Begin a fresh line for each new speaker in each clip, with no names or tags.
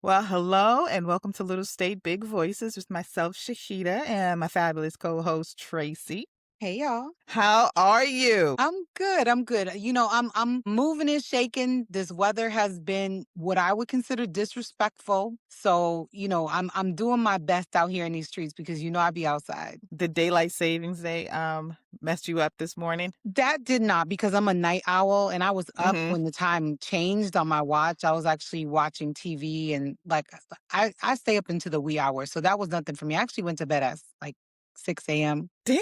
Well, hello and welcome to Little State Big Voices with myself, Shahida, and my fabulous co-host, Tracey.
Hey y'all.
How are you?
I'm good. I'm good. I'm moving and shaking. This weather has been what I would consider disrespectful. So, I'm doing my best out here in these streets because I be outside.
The daylight savings day messed you up this morning?
That did not, because I'm a night owl and I was up
Mm-hmm.
when the time changed on my watch. I was actually watching TV and I stay up into the wee hours. So that was nothing for me. I actually went to bed at like 6 a.m.
Damn.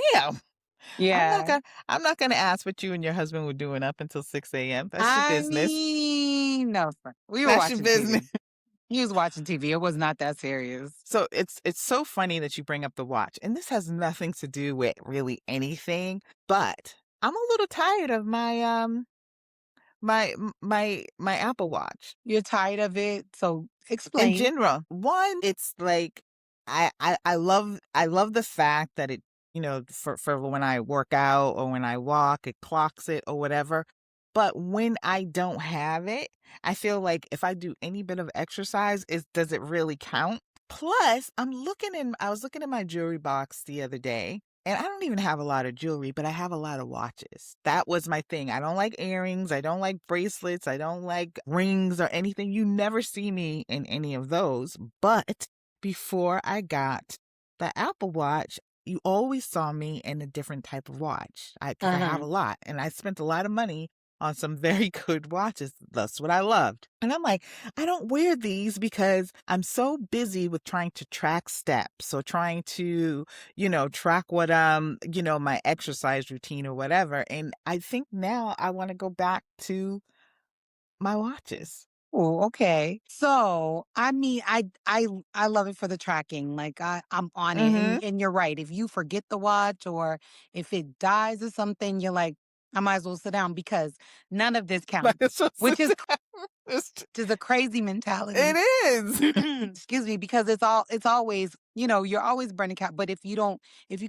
I'm not
Yeah.
gonna I'm not gonna ask what you and your husband were doing up until 6 a.m. That's your
I
business.
mean, no, sir. We were
That's your
watching
business.
TV. He was watching TV. It was not that serious.
So it's so funny that you bring up the watch. And this has nothing to do with really anything, but I'm a little tired of my Apple Watch.
You're tired of it, so
In
explain.
general, one, it's like I love the fact that it, for when I work out or when I walk, it clocks it or whatever. But when I don't have it, I feel like if I do any bit of exercise, does it really count? Plus, I was looking in my jewelry box the other day, and I don't even have a lot of jewelry, but I have a lot of watches. That was my thing. I don't like earrings. I don't like bracelets. I don't like rings or anything. You never see me in any of those. But before I got the Apple Watch, you always saw me in a different type of watch. Because I have
Uh-huh.
a lot, and I spent a lot of money on some very good watches. That's what I loved. And I'm like, I don't wear these because I'm so busy with trying to track steps or trying to, track what my exercise routine or whatever. And I think now I want to go back to my watches.
Oh, okay. So, I mean, I love it for the tracking. Like I'm on it,
Mm-hmm.
and you're right. If you forget the watch or if it dies or something, you're like, I might as well sit down because none of this
Like
counts,
it's so
which is
it's,
which is a crazy mentality.
it is.
Excuse me, because it's always, you're always burning cap. But if you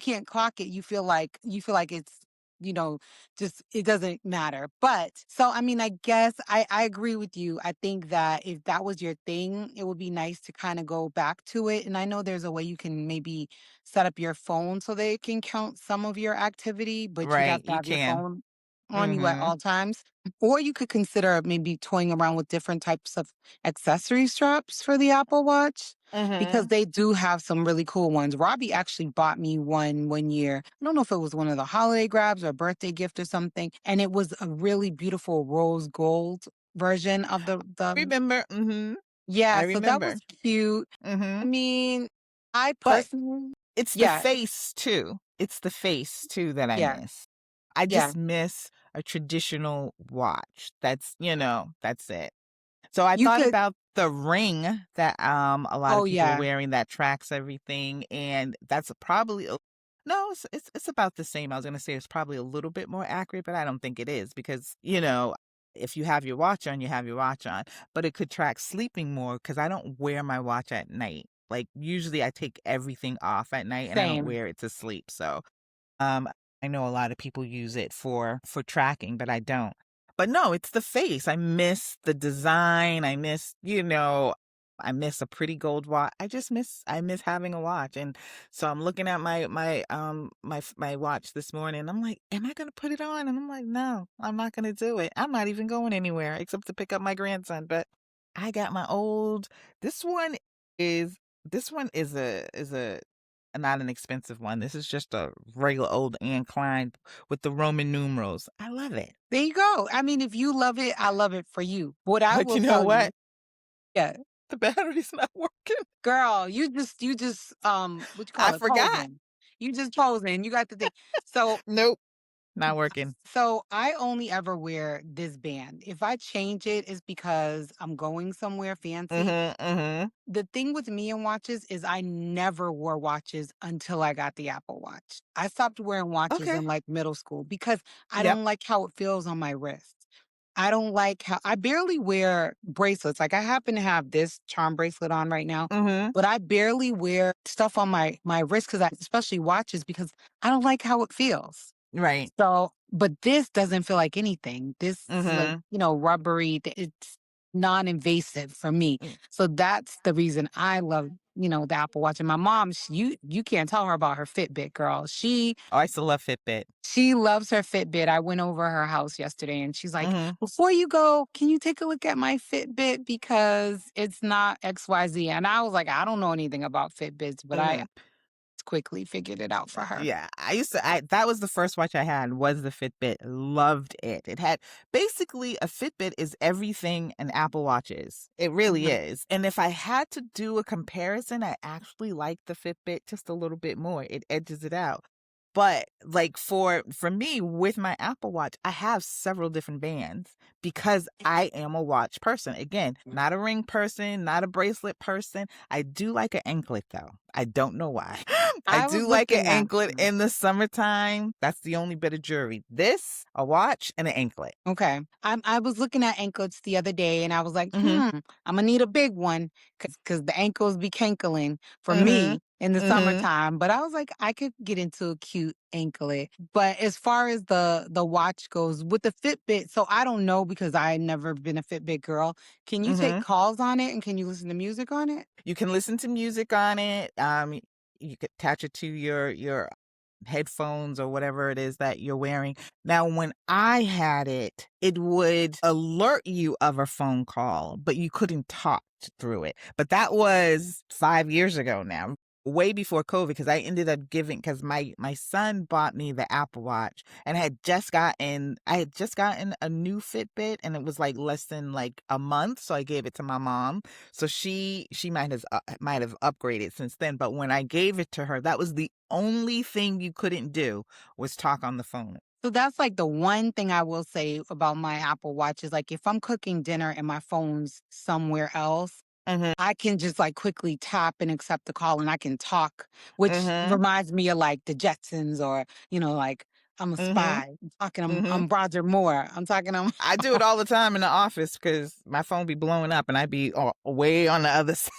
can't clock it, you feel like it's, you know, just it doesn't matter. But so I mean, I guess I agree with you. I think that if that was your thing, it would be nice to kind of go back to it. And I know there's a way you can maybe set up your phone so they can count some of your activity, but you'd
Right,
have to
you
have your
can.
phone on you at
Mm-hmm.
all times. Or you could consider maybe toying around with different types of accessory straps for the Apple Watch because
Mm-hmm.
they do have some really cool ones. Robbie actually bought me one year. I don't know if it was one of the holiday grabs or a birthday gift or something, and it was a really beautiful rose gold version of the
Remember. Mm-hmm. I
yeah, so that
remember.
was cute.
Mm-hmm.
I mean, I
But
personally
it's the
yeah,
face too. It's the face too that I
yeah,
miss. I
yeah.
just miss a traditional watch. That's it. So I
You
thought
could
about the ring that a lot of
oh
people are
yeah,
wearing that tracks everything, and that's probably no, it's about the same. I was gonna say it's probably a little bit more accurate, but I don't think it is because if you have your watch on, you have your watch on, but it could track sleeping more because I don't wear my watch at night. Like usually I take everything off at night and I don't
same.
wear it to sleep. So um, I know a lot of people use it for tracking, but I don't. But no, it's the face. I miss the design. I miss a pretty gold watch. I miss having a watch. And so I'm looking at my watch this morning. I'm like, am I gonna put it on? And I'm like, no, I'm not gonna do it. I'm not even going anywhere except to pick up my grandson. But I got my old this one is this one is a not an expensive one. This is just a regular old Anne Klein with the Roman numerals. I love it.
There you go. I mean, if you love it, I love it for you. What I
But
will
you know
tell you,
what?
yeah,
The battery's not working.
girl, you just what you
I
call it,
forgot.
posing. You just posing. You got the thing. So
Nope, not working.
so I only ever wear this band. If I change it, it's because I'm going somewhere fancy.
Mhm, mhm.
The thing with me and watches is I never wore watches until I got the Apple Watch. I stopped wearing watches
Okay.
in like middle school because I
Yep.
don't like how it feels on my wrist. I don't like how I barely wear bracelets. Like I happen to have this charm bracelet on right now,
Mhm.
but I barely wear stuff on my wrist because I especially watches because I don't like how it feels.
Right.
So, but this doesn't feel like anything. This is like,
Mhm.
rubbery. It's non-invasive for me.
Mm.
So that's the reason I love, the Apple Watch. And my mom, you can't tell her about her Fitbit, girl.
Oh, I still love Fitbit.
She loves her Fitbit. I went over her house yesterday and she's like,
Mhm.
"Before you go, can you take a look at my Fitbit because it's not XYZ?" And I was like, "I don't know anything about Fitbits, but I
Mm.
quickly figured it out for her."
Yeah, I that was the first watch I had was the Fitbit. Loved it. It had basically a Fitbit is everything an Apple Watch is. It really
Mhm.
is. And if I had to do a comparison, I actually like the Fitbit just a little bit more. It edges it out. But like for me with my Apple Watch, I have several different bands because I am a watch person. Again, not a ring person, not a bracelet person. I do like an anklet though. I don't know why. I
I
do
was
like an
looking at
anklet in the summertime. That's the only bit of jewelry. This, a watch, and an anklet.
Okay. I was looking at anklets the other day and I was like,
Mhm.
I'm gonna need a big one because the ankles be cankling for
Mhm.
me in the
Mhm.
summertime. But I was like, I could get into a cute anklet. But as far as the watch goes with the Fitbit, so I don't know because I never been a Fitbit girl. Can you take
Mhm.
calls on it and can you listen to music on it?
You can listen to music on it. You could attach it to your headphones or whatever it is that you're wearing. Now, when I had it, it would alert you of a phone call, but you couldn't talk through it. But that was 5 years ago now, way before COVID, because I ended up giving because my son bought me the Apple Watch and I had just gotten a new Fitbit and it was like less than like a month, so I gave it to my mom. So she might have upgraded since then, but when I gave it to her, that was the only thing you couldn't do was talk on the phone.
So that's like the one thing I will say about my Apple Watch is like if I'm cooking dinner and my phone's somewhere else,
Mhm.
I can just like quickly tap and accept the call and I can talk, which
Mhm.
reminds me of like the Jetsons or, like I'm a
Mhm.
spy. I'm talking,
Mhm.
I'm Roger Moore. I'm talking, I'm
I do it all the time in the office because my phone be blowing up and I be way on the other side.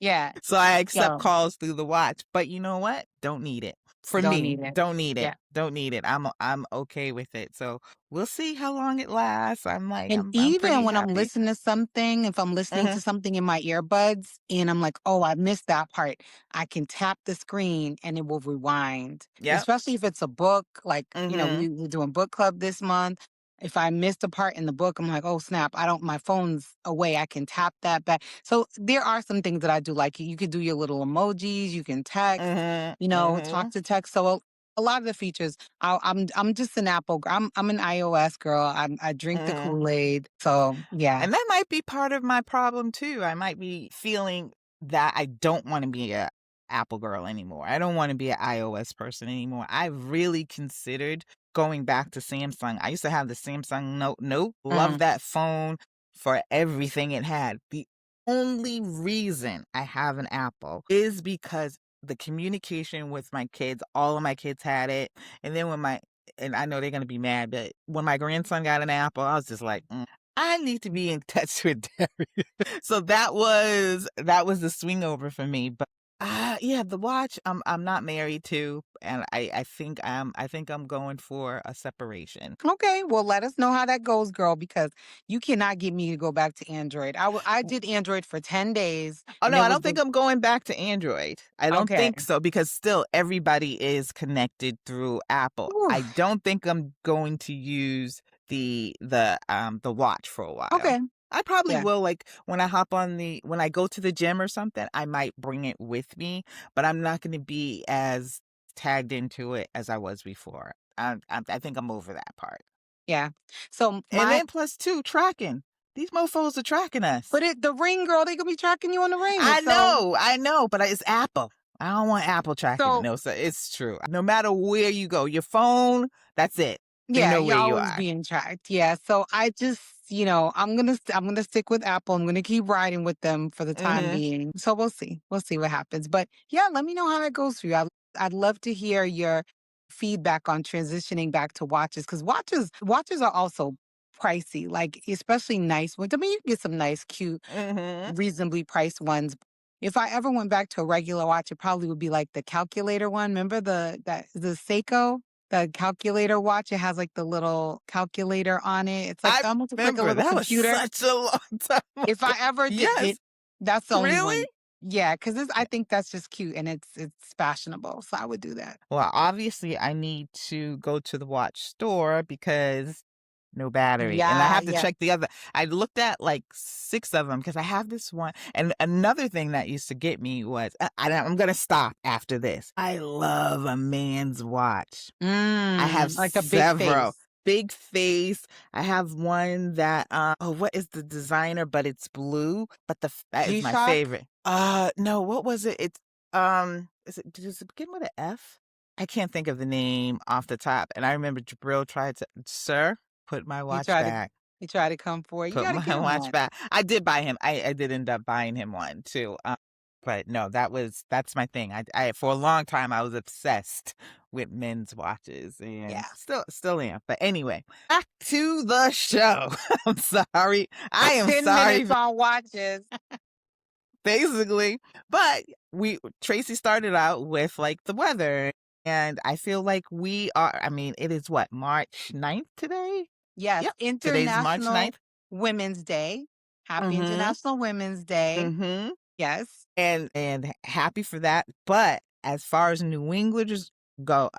yeah.
So I accept
So
calls through the watch. But you know what? Don't need it. For
don't
me,
need it.
don't need it.
Yeah.
Don't need it. I'm okay with it. So we'll see how long it lasts. I'm like
And
I'm pretty
even when I'm
happy.
listening to something, if I'm listening
Mhm.
to something in my earbuds and I'm like, oh, I missed that part, I can tap the screen and it will rewind.
Yep.
Especially if it's a book, like,
Mhm.
we're doing book club this month. If I missed a part in the book, I'm like, oh, snap, my phone's away. I can tap that back. So there are some things that I do like. You could do your little emojis, you can text,
Mhm.
talk
Mhm.
to text. So a lot of the features I'm just an Apple girl. I'm an iOS girl. I drink the
Mhm.
Kool-Aid. So, yeah.
And that might be part of my problem too. I might be feeling that I don't want to be a Apple girl anymore. I don't want to be an iOS person anymore. I really considered going back to Samsung. I used to have the Samsung Note. Love
Mhm.
that phone for everything it had. The only reason I have an Apple is because the communication with my kids, all of my kids had it. And then and I know they're going to be mad, but when my grandson got an Apple, I was just like, I need to be in touch with Derry. So that was the swing over for me. But yeah, the watch I'm not married to, and I think I'm going for a separation.
Okay, well, let us know how that goes, girl, because you cannot get me to go back to Android. I did Android for 10 days,
Oh
and
no,
it
I
was
don't think
the
I'm going back to Android. I don't
okay.
think so because still everybody is connected through Apple.
Whew,
I don't think I'm going to use the watch for a while.
okay,
I probably
yeah,
will like when I go to the gym or something, I might bring it with me, but I'm not going to be as tagged into it as I was before. I think I'm over that part.
yeah. So
And
my
then plus two, tracking. These mofos are tracking us.
but the Ring, girl, they gonna be tracking you on the Ring. So
I know, but it's Apple. I don't want Apple tracking.
so
No, so it's true. No matter where you go, your phone, that's it. They
yeah,
know
you're
where you
always
are.
being tracked. Yeah. So I just, I'm gonna stick with Apple. I'm gonna keep riding with them for the time
Mhm.
being. So we'll see. We'll see what happens. But yeah, let me know how that goes for you. I'd love to hear your feedback on transitioning back to watches because watches are also pricey, like, especially nice ones. I mean, you can get some nice, cute,
Mhm.
reasonably priced ones. If I ever went back to a regular watch, it probably would be like the calculator one. Remember the Seiko, the calculator watch? It has like the little calculator on it. It's like
I
almost looks like a
remember
little
that was
computer.
such a long time
If I
ago.
ever did it,
Yes.
that's the only
Really?
one. Yeah, because I think that's just cute and it's fashionable. So I would do that.
Well, obviously, I need to go to the watch store because no battery, and I
Yeah,
have to
yeah.
check the other. I looked at like 6 of them because I have this one. And another thing that used to get me was I'm gonna stop after this. I love a man's watch. I have
Like a big
several.
face.
Big face. I have one that, oh, what is the designer? But it's blue, but that is my
G-Shock?
favorite. No, what was it? It's, does it begin with an F? I can't think of the name off the top. And I remember Jabril tried to, "Sir, put my
He
watch
tried to
back.
he tried to come for it. You
Put
gotta
my
get him
watch
one.
back." I did buy him. I did end up buying him one too. But no, that's my thing. I for a long time I was obsessed with men's watches and
Yeah.
still am. But anyway, back to the show. I'm sorry. I am
10
sorry
minutes
for
on watches.
basically. But Tracy started out with like the weather. And I feel like I mean, it is what, March 9th today?
Yes,
Yep. Today's March
International
9th.
Women's Day. Happy
Mm-hmm.
International Women's Day.
Mm-hmm.
Yes.
And happy for that. But as far as New Englanders go,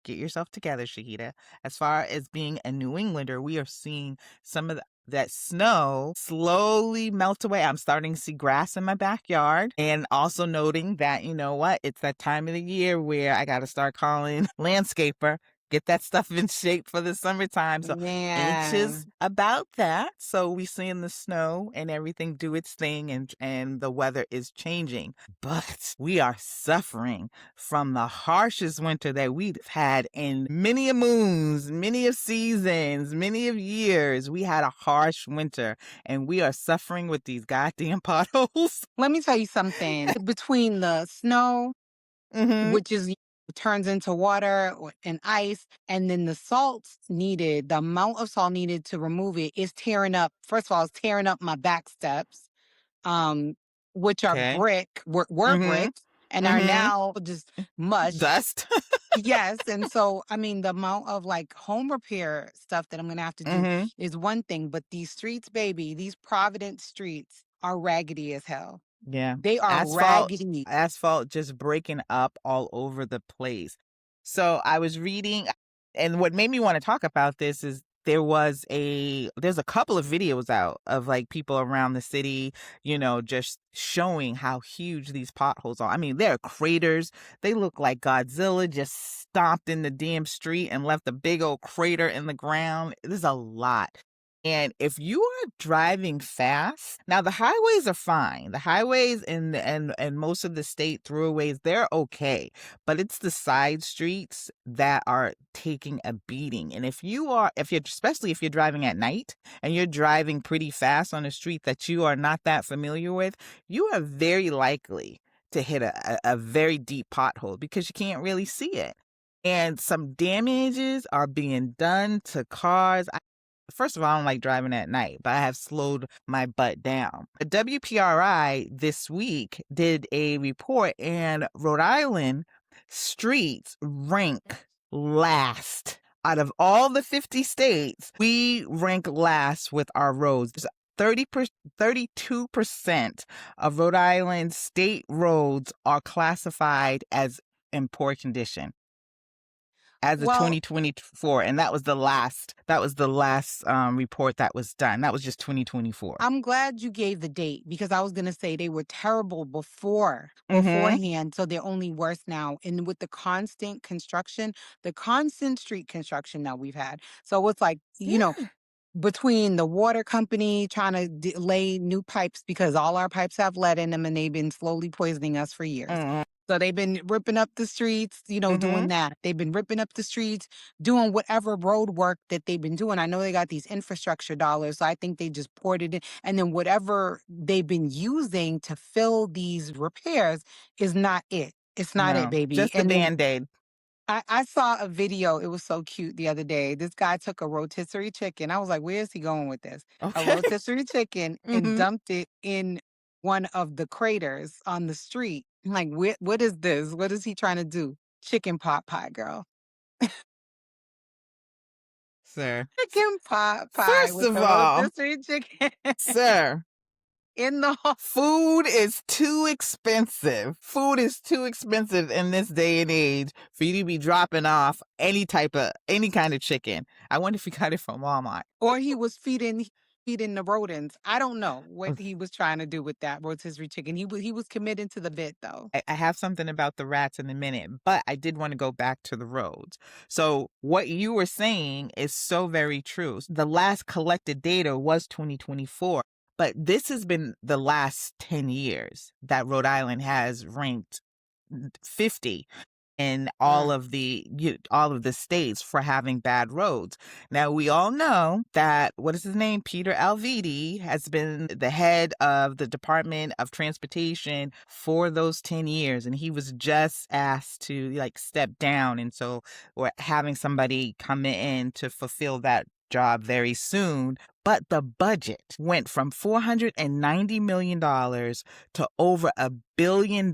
get yourself together, Shahida. As far as being a New Englander, we are seeing some of that snow slowly melt away. I'm starting to see grass in my backyard, and also noting that, you know what, it's that time of the year where I got to start calling landscaper, get that stuff in shape for the summertime. So anxious
Man.
about that. So we seeing the snow and everything do its thing, and the weather is changing. But we are suffering from the harshest winter that we've had in many a moons, many of seasons, many of years. We had a harsh winter, and we are suffering with these goddamn potholes.
Let me tell you something. Between the snow,
Mm-hmm.
which is turns into water and ice, and then the salts needed, the amount of salt needed to remove it is tearing up. First of all, it's tearing up my back steps, um, which are
Okay.
were
Mm-hmm.
bricks and are
Mm-hmm.
now just mush.
Dust.
Yes, and so, I mean, the amount of, like, home repair stuff that I'm gonna have to do
Mm-hmm.
is one thing, but these streets, baby, these Providence streets are raggedy as hell.
Yeah.
They are
Asphalt
raggedy.
asphalt just breaking up all over the place. So I was reading, and what made me want to talk about this is there's a couple of videos out of like people around the city, just showing how huge these potholes are. I mean, they're craters. They look like Godzilla just stomped in the damn street and left a big old crater in the ground. There's a lot. And if you are driving fast, now the highways are fine. The highways and most of the state throughways, they're okay. But it's the side streets that are taking a beating. And especially if you're driving at night and you're driving pretty fast on a street that you are not that familiar with, you are very likely to hit a very deep pothole because you can't really see it. And some damages are being done to cars. First of all, I don't like driving at night, but I have slowed my butt down. The WPRI this week did a report, and Rhode Island streets rank last. Out of all the 50 states, we rank last with our roads. 32% of Rhode Island state roads are classified as in poor condition as of
Well,
2024, and that was the last report that was done. That was just 2024.
I'm glad you gave the date because I was gonna say they were terrible
Mhm.
beforehand, so they're only worse now. And with the constant construction, the constant street construction that we've had. So it's like,
Yeah.
between the water company trying to lay new pipes because all our pipes have lead in them and they've been slowly poisoning us for years.
Mhm.
So they've been ripping up the streets, doing
Mhm.
that. They've been ripping up the streets, doing whatever road work that they've been doing. I know they got these infrastructure dollars, so I think they just poured it in. And then whatever they've been using to fill these repairs is not it. It's not it,
No,
baby.
just the
And then
Band-Aid.
I saw a video, it was so cute the other day. This guy took a rotisserie chicken. I was like, "Where is he going with this?" A
Okay.
rotisserie chicken and
Mhm.
dumped it in one of the craters on the street. I'm like, what is this? What is he trying to do?" Chicken pot pie, girl.
Sir.
Chicken pot pie
First
with
of
the
all,
rotisserie chicken
sir,
in the
food is too expensive. Food is too expensive in this day and age for you to be dropping off any kind of chicken. I wonder if you got it from Walmart.
or he was feeding the rodents. I don't know what he was trying to do with that rotisserie chicken. He was committed to the bit though.
I have something about the rats in a minute, but I did want to go back to the roads. So, what you were saying is so very true. The last collected data was 2024, but this has been the last 10 years that Rhode Island has ranked 50 in
Mm.
all of the states for having bad roads. Now we all know that what is his name? Peter Alviti has been the head of the Department of Transportation for those 10 years, and he was just asked to like step down, and so we're having somebody come in to fulfill that job very soon. But the budget went from $490 million to over $1 billion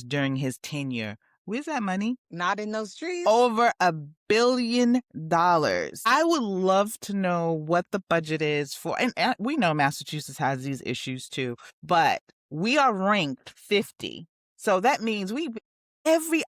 during his tenure. Where's that money?
Not in those streets.
Over $1 billion. I would love to know what the budget is for, and we know Massachusetts has these issues too, but we are ranked 50. So that means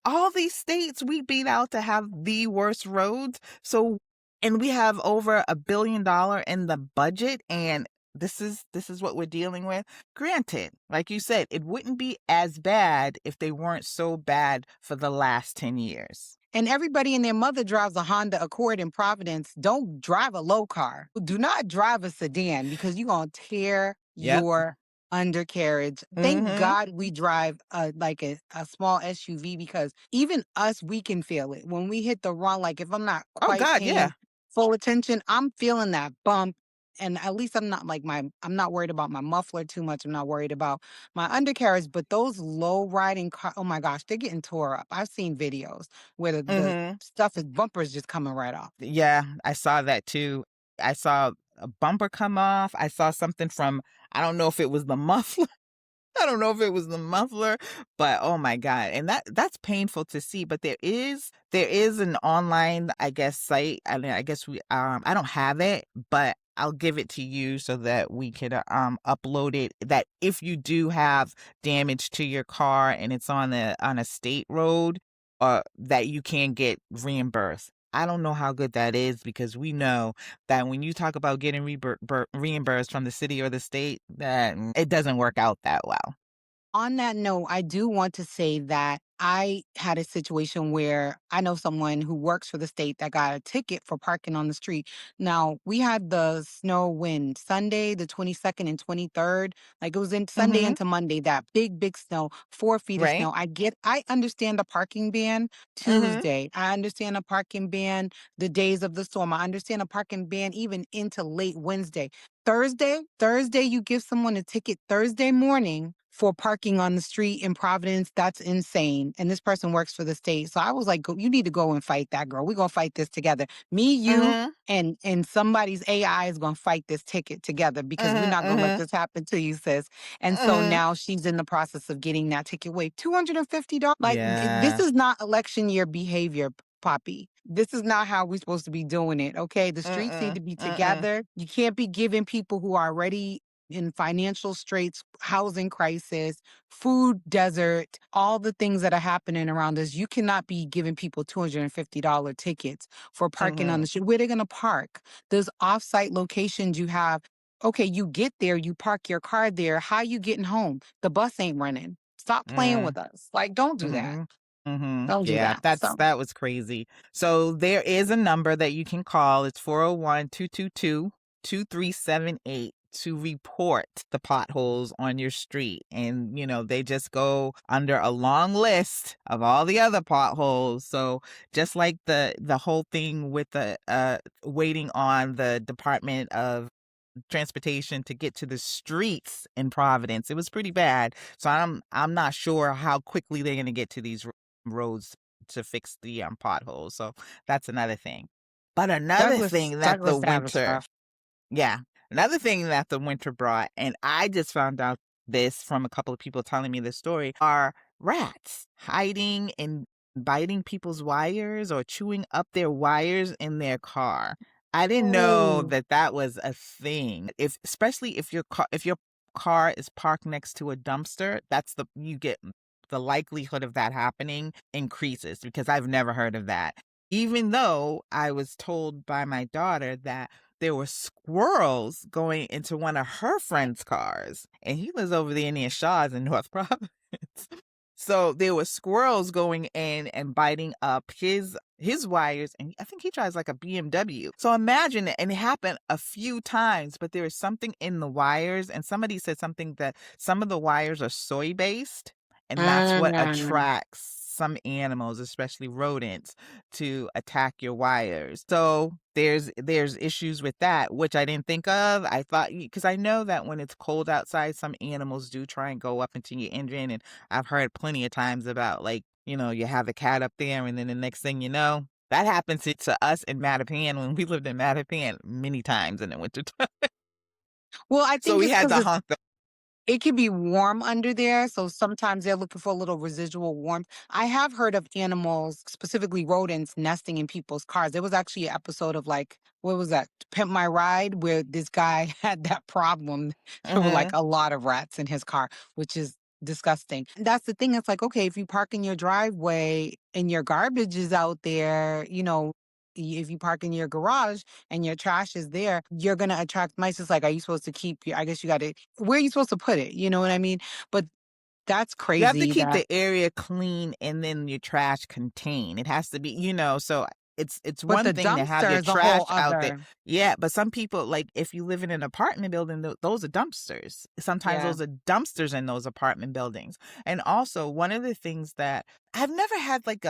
all these states we beat out to have the worst roads. So, and we have over $1 billion in the budget, and this is what we're dealing with. Granted, like you said, it wouldn't be as bad if they weren't so bad for the last 10 years.
And everybody and their mother drives a Honda Accord in Providence. Don't drive a low car. Do not drive a sedan because you're going to tear
Yep.
your undercarriage. Thank
Mm-hmm.
God we drive like a small SUV because even us, we can feel it. When we hit the run, like if I'm not
Oh
quite
God, yeah.
paying full attention, I'm feeling that bump. And at least I'm not worried about my muffler too much. I'm not worried about my undercarriage, but those low riding car, oh my gosh, they're getting tore up. I've seen videos where the
Mm-hmm.
stuff is bumpers just coming right off.
Yeah, I saw that too. I saw a bumper come off. I saw something from, I don't know if it was the muffler. I don't know if it was the muffler, but oh my God. And that's painful to see. But there is an online, I guess, site. I mean, I guess I don't have it, but I'll give it to you so that we can upload it. That if you do have damage to your car and it's on a state road, that you can get reimbursed. I don't know how good that is because we know that when you talk about getting reimbursed from the city or the state, that it doesn't work out that well.
On that note, I do want to say that I had a situation where I know someone who works for the state that got a ticket for parking on the street. Now, we had the snow when Sunday, the 22nd and 23rd, like it was in Sunday
Mm-hmm.
into Monday, that big snow, 4 feet of
Right?
snow. I understand the parking ban
Mm-hmm.
Tuesday. I understand a parking ban the days of the storm. I understand a parking ban even into late Wednesday. Thursday, you give someone a ticket Thursday morning for parking on the street in Providence. That's insane. And this person works for the state. So I was like, you need to go and fight that girl. We're gonna fight this together. Me, you,
Mm-hmm.
and somebody's AI is gonna fight this ticket together because we're not gonna let
Mm-hmm.
this happen to you, sis. And so
Mm-hmm.
now she's in the process of getting that ticket waived. $250. Like this
Yeah.
is not election year behavior, Poppy. This is not how we're supposed to be doing it. Okay. The streets need
Mm-mm.
to be
Mm-mm.
together. You can't be giving people who are already in financial straits, housing crisis, food desert, all the things that are happening around us. You cannot be giving people $250 tickets for parking on
Mm-hmm.
the street. Where they going to park? Those offsite locations you have. Okay, you get there, you park your car there. How you getting home? The bus ain't running. Stop playing with us. Like, don't do that.
Mm-hmm. Mm-hmm.
Don't do
Yeah,
that. So
that was crazy. So there is a number that you can call. It's 401-222-2378 to report the potholes on your street. And, they just go under a long list of all the other potholes. So just like the whole thing with the waiting on the Department of Transportation to get to the streets in Providence, it was pretty bad. So I'm not sure how quickly they're going to get to these roads to fix the potholes. So that's another thing. But another
Douglas
thing that the
Douglas Adams
winter,
stuff.
yeah, another thing that the winter brought, and I just found out this from a couple of people telling me this story, are rats hiding and biting people's wires or chewing up their wires in their car. I didn't know
Oh.
that that was a thing. If especially if your car is parked next to a dumpster, that's the you get the likelihood of that happening increases because I've never heard of that. Even though I was told by my daughter that there were squirrels going into one of her friend's cars, and he lives over there near Shaw's in North Providence. So there were squirrels going in and biting up his wires, and I think he drives like a BMW. So imagine it, and it happened a few times, but there is something in the wires, and somebody said something that some of the wires are soy based, and that's what
Mm.
attracts some animals, especially rodents, to attack your wires. So there's issues with that, which I didn't think of. I thought because I know that when it's cold outside, some animals do try and go up into your engine, and I've heard plenty of times about like, you have a cat up there, and then the next thing you know, that happens to us in Mattapan when we lived in Mattapan many times in the wintertime.
Well, I
So
think
we
it's
had
because
to honk the
it can be warm under there, so sometimes they're looking for a little residual warmth. I have heard of animals, specifically rodents, nesting in people's cars. There was actually an episode of like, what was that? Pimp My Ride, where this guy had that problem. There were like
Mhm.
a lot of rats in his car, which is disgusting. And that's the thing. It's like, okay, if you park in your driveway and your garbage is out there, if you park in your garage and your trash is there, you're gonna attract mice. It's like, are you supposed to keep your I guess you gotta where are you supposed to put it? You know what I mean? But that's
You have to
crazy
keep
that
the area clean and then your trash contained. It has to be, so it's
but
one
the
thing to have
dumpster
your
is a
trash
whole
out there.
other.
Yeah, but some people like if you live in an apartment building, those are dumpsters. Sometimes
Yeah.
those are dumpsters in those apartment buildings. And also, one of the things that I never had like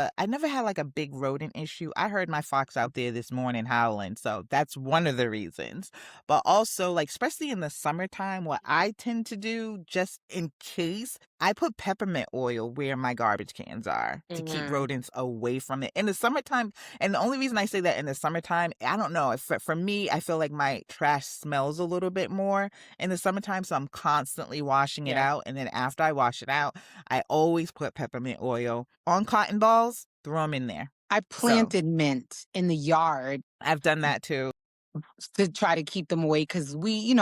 a big rodent issue. I heard my fox out there this morning howling, so that's one of the reasons. But also, like, especially in the summertime, what I tend to do, just in case, I put peppermint oil where my garbage cans are to keep
Mhm.
rodents away from it. In the summertime, and the only reason I say that in the summertime, I don't know, if for me, I feel like my trash smells a little bit more in the summertime, so I'm constantly washing it
Yeah.
out. And then after I wash it out, I always put peppermint oil on cotton balls, throw them in there.
I
So
planted mint in the yard
I've done that too.
to try to keep them away because we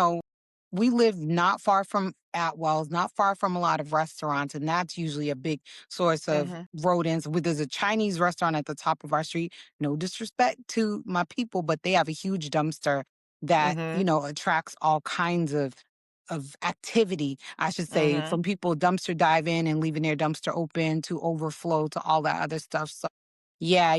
live not far from Atwell's, not far from a lot of restaurants, and that's usually a big source of
Hmm.
rodents. There's a Chinese restaurant at the top of our street. No disrespect to my people, but they have a huge dumpster that
Hmm.
attracts all kinds of activity, I should say,
Hmm.
from people dumpster diving and leaving their dumpster open to overflow to all that other stuff. So yeah,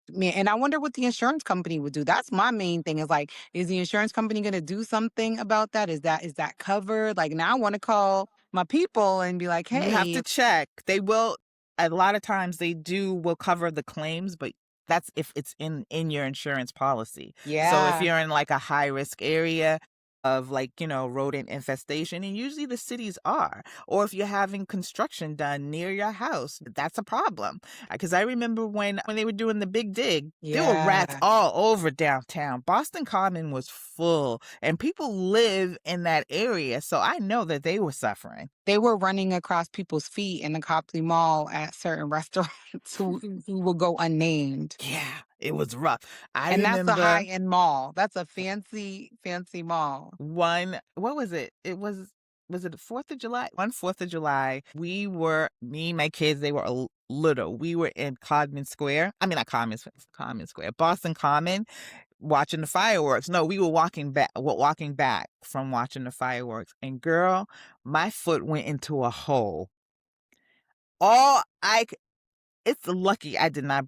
man, and I wonder what the insurance company would do. That's my main thing is like, is the insurance company going to do something about that? Is that covered? Like now I want to call my people and be like,
You have
"Hey,
to check. They will a lot of times they will cover the claims, but that's if it's in your insurance policy. So if
yeah,
you're in like a high risk area of like, rodent infestation, and usually the cities are, or if you're having construction done near your house, that's a problem. Because I remember when they were doing the big dig, there were rats
yeah."
all over downtown. Boston Common was full, and people live in that area, so I know that they were suffering.
They were running across people's feet in the Copley Mall at certain restaurants who will go unnamed.
Yeah, it was rough. I
And that's a
remember
high-end mall. That's a fancy, fancy mall.
what was it? Was it the 4th of July? One 4th of July, me and my kids, they were little. We were in Codman Square. I mean, not Common Square, Boston Common, watching the fireworks. No, we were walking back from watching the fireworks. And girl, my foot went into a hole. All I It's lucky I did not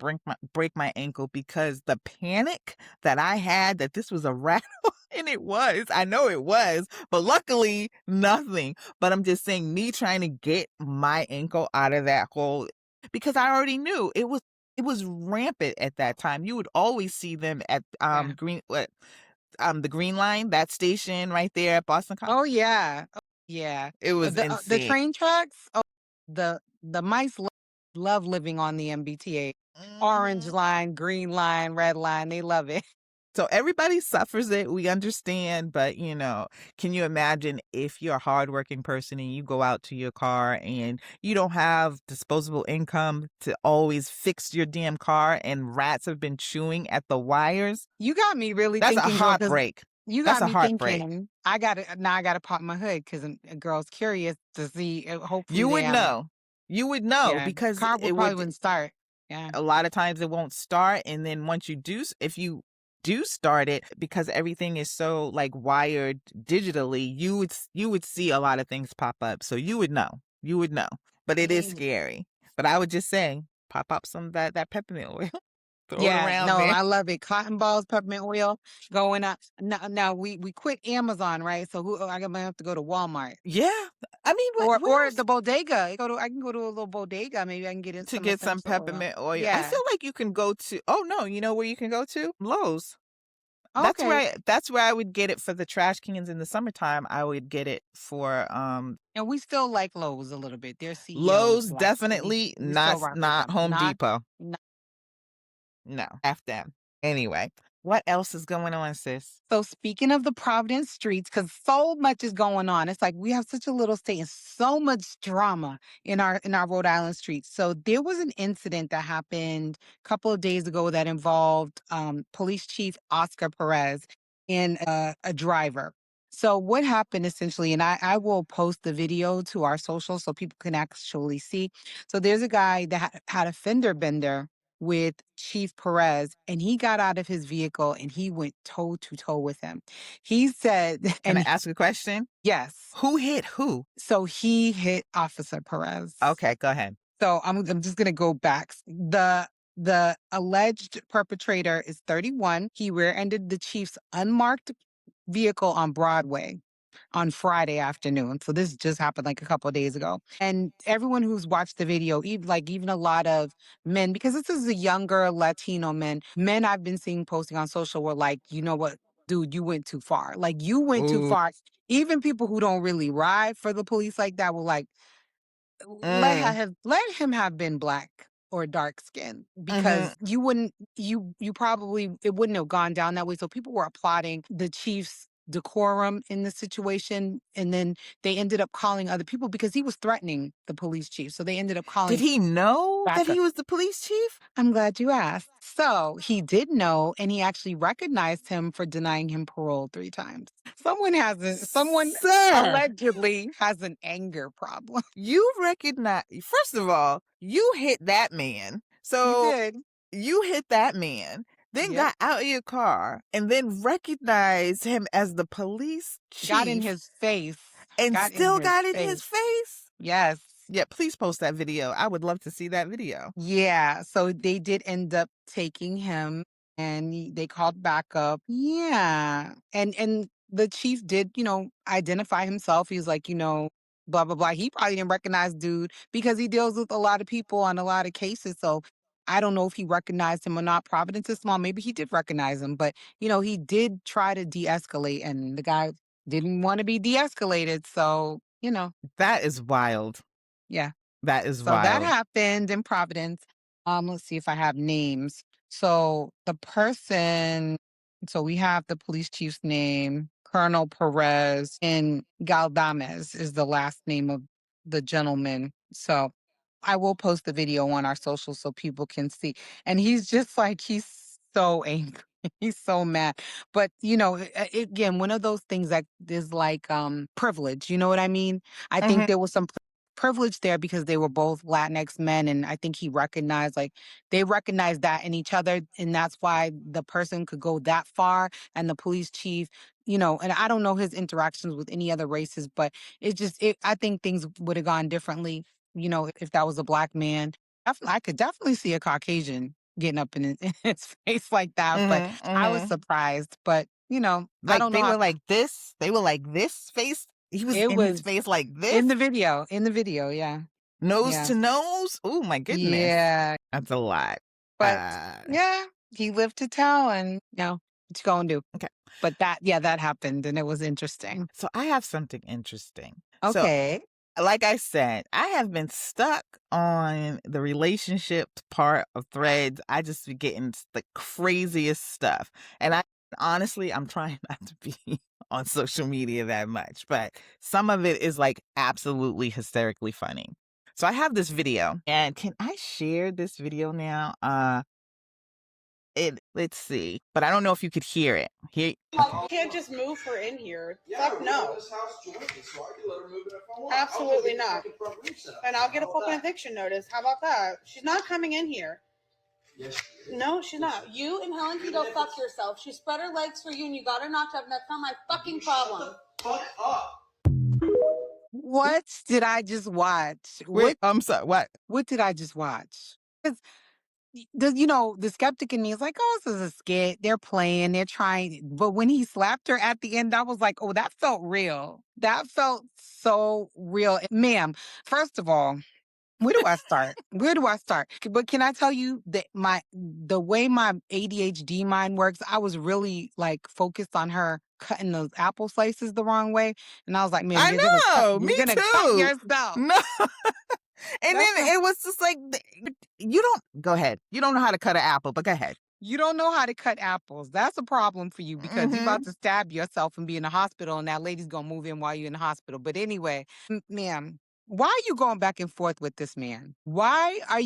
break my ankle because the panic that I had that this was a rattle, and it was. I know it was, but luckily nothing. But I'm just saying, me trying to get my ankle out of that hole because I already knew it was rampant at that time. You would always see them at
Yeah.
the Green Line, that station right there at Boston College.
Oh, yeah. Oh, yeah.
It was
The
insane.
train tracks? Oh, the mice love love living on the MBTA. Orange
Mhm.
line, green line, red line, they love it.
So everybody suffers it, we understand, but, can you imagine if you're a hardworking person and you go out to your car and you don't have disposable income to always fix your damn car and rats have been chewing at the wires?
You got me really
That's a
thinking, girl, because
heartbreak.
you
That's
got
a
me
heartbreak.
thinking, I gotta pop my hood because a girl's curious to see, hopefully
You
they
would
have
know. You would know
yeah,
because
car
it
would probably
would
wouldn't start. Yeah.
a lot of times it won't start, and then once you do if you do start it, because everything is so, like, wired digitally, you would see a lot of things pop up, so you would know, but it is
Dang.
scary. But I would just say, pop up some of that peppermint oil, throw it
Yeah,
around
no,
there
I love it. Cotton balls, peppermint oil going up. Now we quit Amazon, right? So I gonna have to go to Walmart
Yeah, I mean, what
or
else
the bodega. I can go to a little bodega. Maybe I can get in
to
some
get some
essential oil.
peppermint oil? I
Yeah.
feel like you can go to no, you know where you can go to? Lowe's.
Okay.
That's where I would get it for the trash cans in the summertime. I would get it for,
And we still like Lowe's a little bit. Their CEO is
Lowe's,
black, so
definitely
we still rock with
not
them.
Home
Not,
Depot.
not.
No, F them. Anyway, what else is going on, sis?
So speaking of the Providence streets, because so much is going on. It's like we have such a little state and so much drama in our Rhode Island streets. So there was an incident that happened a couple of days ago that involved Police Chief Oscar Perez and a driver. So what happened essentially, and I will post the video to our social so people can actually see. So there's a guy that had a fender bender with Chief Perez, and he got out of his vehicle and he went toe to toe with him. He said,
Can I
and
ask a question?
yes,
Who hit who?
so he hit Officer Perez.
Okay, go ahead.
So I'm just gonna go back. The alleged perpetrator is 31. He rear-ended the chief's unmarked vehicle on Broadway on Friday afternoon. So this just happened like a couple of days ago. And everyone who's watched the video, even a lot of men, because this is a younger Latino men I've been seeing posting on social were like, you know what, dude, you went too far. Like you went too
Ooh.
far. Even people who don't really ride for the police like that were like,
Mm.
let him have been black or dark skinned
Mhm.
because you probably it wouldn't have gone down that way. So people were applauding the chief's decorum in the situation, and then they ended up calling other people because he was threatening the police chief. So they ended up
Did
calling
he know that
backup.
he was the police chief?
I'm glad you asked. So he did know, and he actually recognized him for denying him parole 3 times. Someone
Sir,
allegedly has an anger problem.
you recognize first of all, you hit that man.
He
So
did.
you hit that man, then
Yep.
got out of your car, and then recognized him as the police
Got in
chief
his face.
and
Got in
still
his
got in his
face.
face?
Yes.
Yeah, please post that video. I would love to see that video.
Yeah. So they did end up taking him and they called backup. Yeah. And the chief did, identify himself. He's like, blah blah blah. He probably didn't recognize dude because he deals with a lot of people on a lot of cases. So I don't know if he recognized him or not. Providence is small. Maybe he did recognize him, but he did try to de-escalate and the guy didn't want to be de-escalated. So,
That is wild.
yeah.
That is
So that
wild.
happened in Providence. Let's see if I have names. So so we have the police chief's name, Colonel Perez, and Galdames is the last name of the gentleman. So I will post the video on our social so people can see. And he's just like, he's so angry. He's so mad. But, again, one of those things that is like privilege. You know what I mean? I think
Mhm.
there was some privilege there because they were both Latinx men. And I think he recognized, like, they recognized that in each other. And that's why the person could go that far. And the police chief, and I don't know his interactions with any other races, but I think things would have gone differently, if that was a black man. I could definitely see a Caucasian getting up in his face like that. But
Mhm.
I was
Mhm.
surprised. But, I
Like
don't know how
they were like this face. He was
it
in his
was
face like
in the
this,
video. In the video, yeah.
nose
Yeah.
to nose. Oh my goodness.
Yeah.
That's a lot.
But
Uh,
yeah, he lived to tell and what you gonna do.
okay.
But that happened and it was interesting.
So I have something interesting. So
Okay.
like I said, I have been stuck on the relationship part of Threads. I just be getting the craziest stuff. And honestly, I'm trying not to be on social media that much, but some of it is like absolutely hysterically funny. So I have this video, and can I share this video now? Let's see, but I don't know if you could hear it. Here,
Like,
okay.
you can't just move her in here. Yeah, fuck no. Absolutely not. And I'll get a fucking eviction notice. How about that? She's not coming in here. Yes. No, she's not. You and Helen can go fuck yourself. She spread her legs for you and you got her knocked up, and that's not my fucking problem. Fuck up.
What did I just watch?
Wait, I'm sorry.
What did I just watch? Because the skeptic in me is like, oh, this is a skit. They're playing, they're trying. But when he slapped her at the end, I was like, oh, that felt real. That felt so real. Ma'am, first of all, where do I start? Where do I start? But can I tell you that the way my ADHD mind works, I was really like focused on her cutting those apple slices the wrong way. And I was like, ma'am,
I know, me
you're gonna cut
too.
yourself.
No. And
That's
then it was just like, you don't go ahead. You don't know how to cut an apple, but go ahead.
You don't know how to cut apples. That's a problem for you because you're about to stab yourself and be in the hospital, and that lady's gonna move in while you're in the hospital. But anyway, ma'am, why are you going back and forth with this man? Why are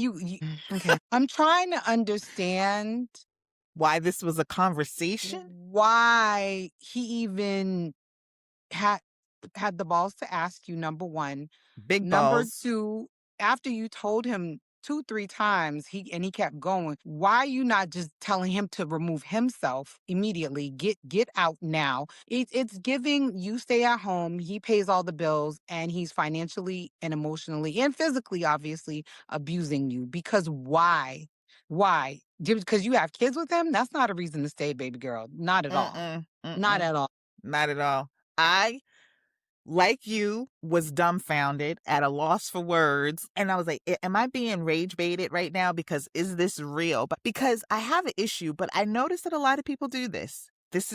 okay? I'm trying to understand
Why this was a conversation?
why he even had the balls to ask you, number one.
Big
Number
balls.
two, after you told him 2, 3 times, he kept going, why are you not just telling him to remove himself immediately? Get out now. It's giving you stay at home, he pays all the bills, and he's financially and emotionally and physically, obviously, abusing you. Because why? Why? Because you have kids with him? That's not a reason to stay, baby girl. Not at all.
Mm-mm,
Not
mm-mm,
at all.
not at all. I, like you, was dumbfounded at a loss for words. And I was like, am I being rage baited right now? Because is this real? But because I have an issue, but I noticed that a lot of people do this. This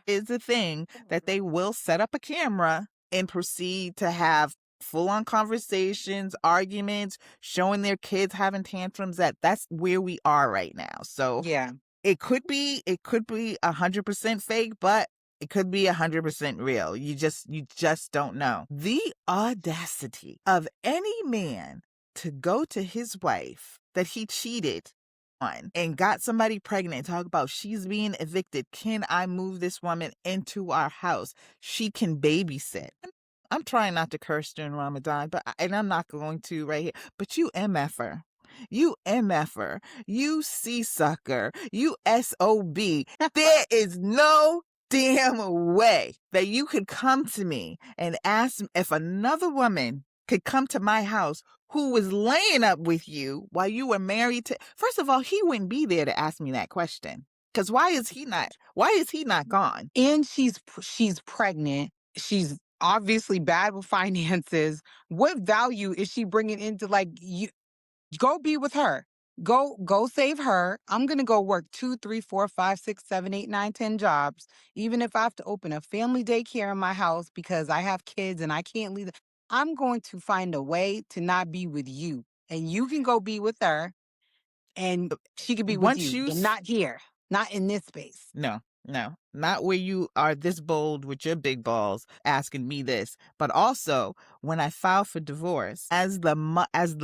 is a thing that they will set up a camera and proceed to have full on conversations, arguments, showing their kids having tantrums. That's where we are right now. So
Yeah.
it could be 100% fake, but it could be 100% real. You just don't know. The audacity of any man to go to his wife that he cheated on and got somebody pregnant and talk about she's being evicted. Can I move this woman into our house? She can babysit. I'm trying not to curse during Ramadan, and I'm not going to right here. But you MFer. You MFer. You C-sucker. You SOB. There is no damn way that you could come to me and ask if another woman could come to my house who was laying up with you while you were married to. First of all, he wouldn't be there to ask me that question. Because why is he not gone?
And she's pregnant. She's obviously bad with finances. What value is she bringing into, like, you go be with her. Go save her. I'm gonna go work 2, 3, 4, 5, 6, 7, 8, 9, 10 jobs. Even if I have to open a family daycare in my house because I have kids and I can't leave. I'm going to find a way to not be with you. And you can go be with her and she can be with
Once
you.
you
And not here. Not in this space.
No, no, not where you are this bold with your big balls asking me this, but also when I filed for divorce as the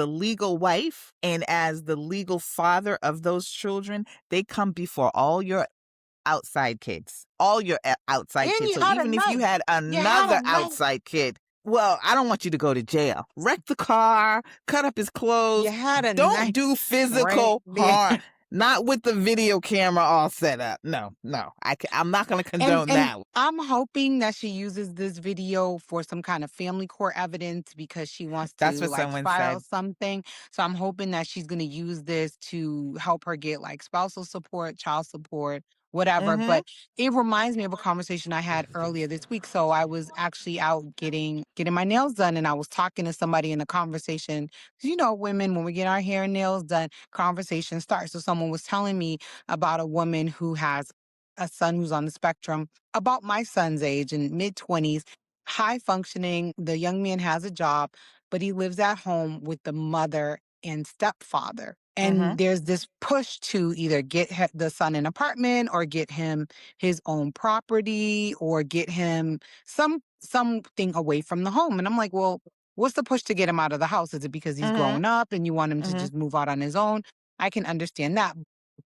legal wife and as the legal father of those children, they come before all your outside
And
kids.
you
So
had a
even if you
knife.
had
You had
another
a knife.
outside kid, well, I don't want you to go to jail. Wreck the car, cut up his clothes.
You had a
Don't
knife
do
right
physical
there.
harm. Not with the video camera all set up. No, I'm not going to condone
And
that.
I'm hoping that she uses this video for some kind of family court evidence because she wants
That's
to,
what
like,
someone
file
said.
something. So I'm hoping that she's going to use this to help her get, like, spousal support, child support, whatever.
Mm-hmm.
But it reminds me of a conversation I had earlier this week. So I was actually out getting my nails done, and I was talking to somebody in a conversation. 'Cause, women, when we get our hair and nails done, conversation starts. So someone was telling me about a woman who has a son who's on the spectrum, about my son's age in mid-20s. high functioning. The young man has a job, but he lives at home with the mother and stepfather.
Mhm.
And there's this push to either get the son an apartment or get him his own property or get him something away from the home. And I'm like, well, what's the push to get him out of the house? Is it because he's
Mhm.
grown up and you want him to
Mhm.
just move out on his own? I can understand that.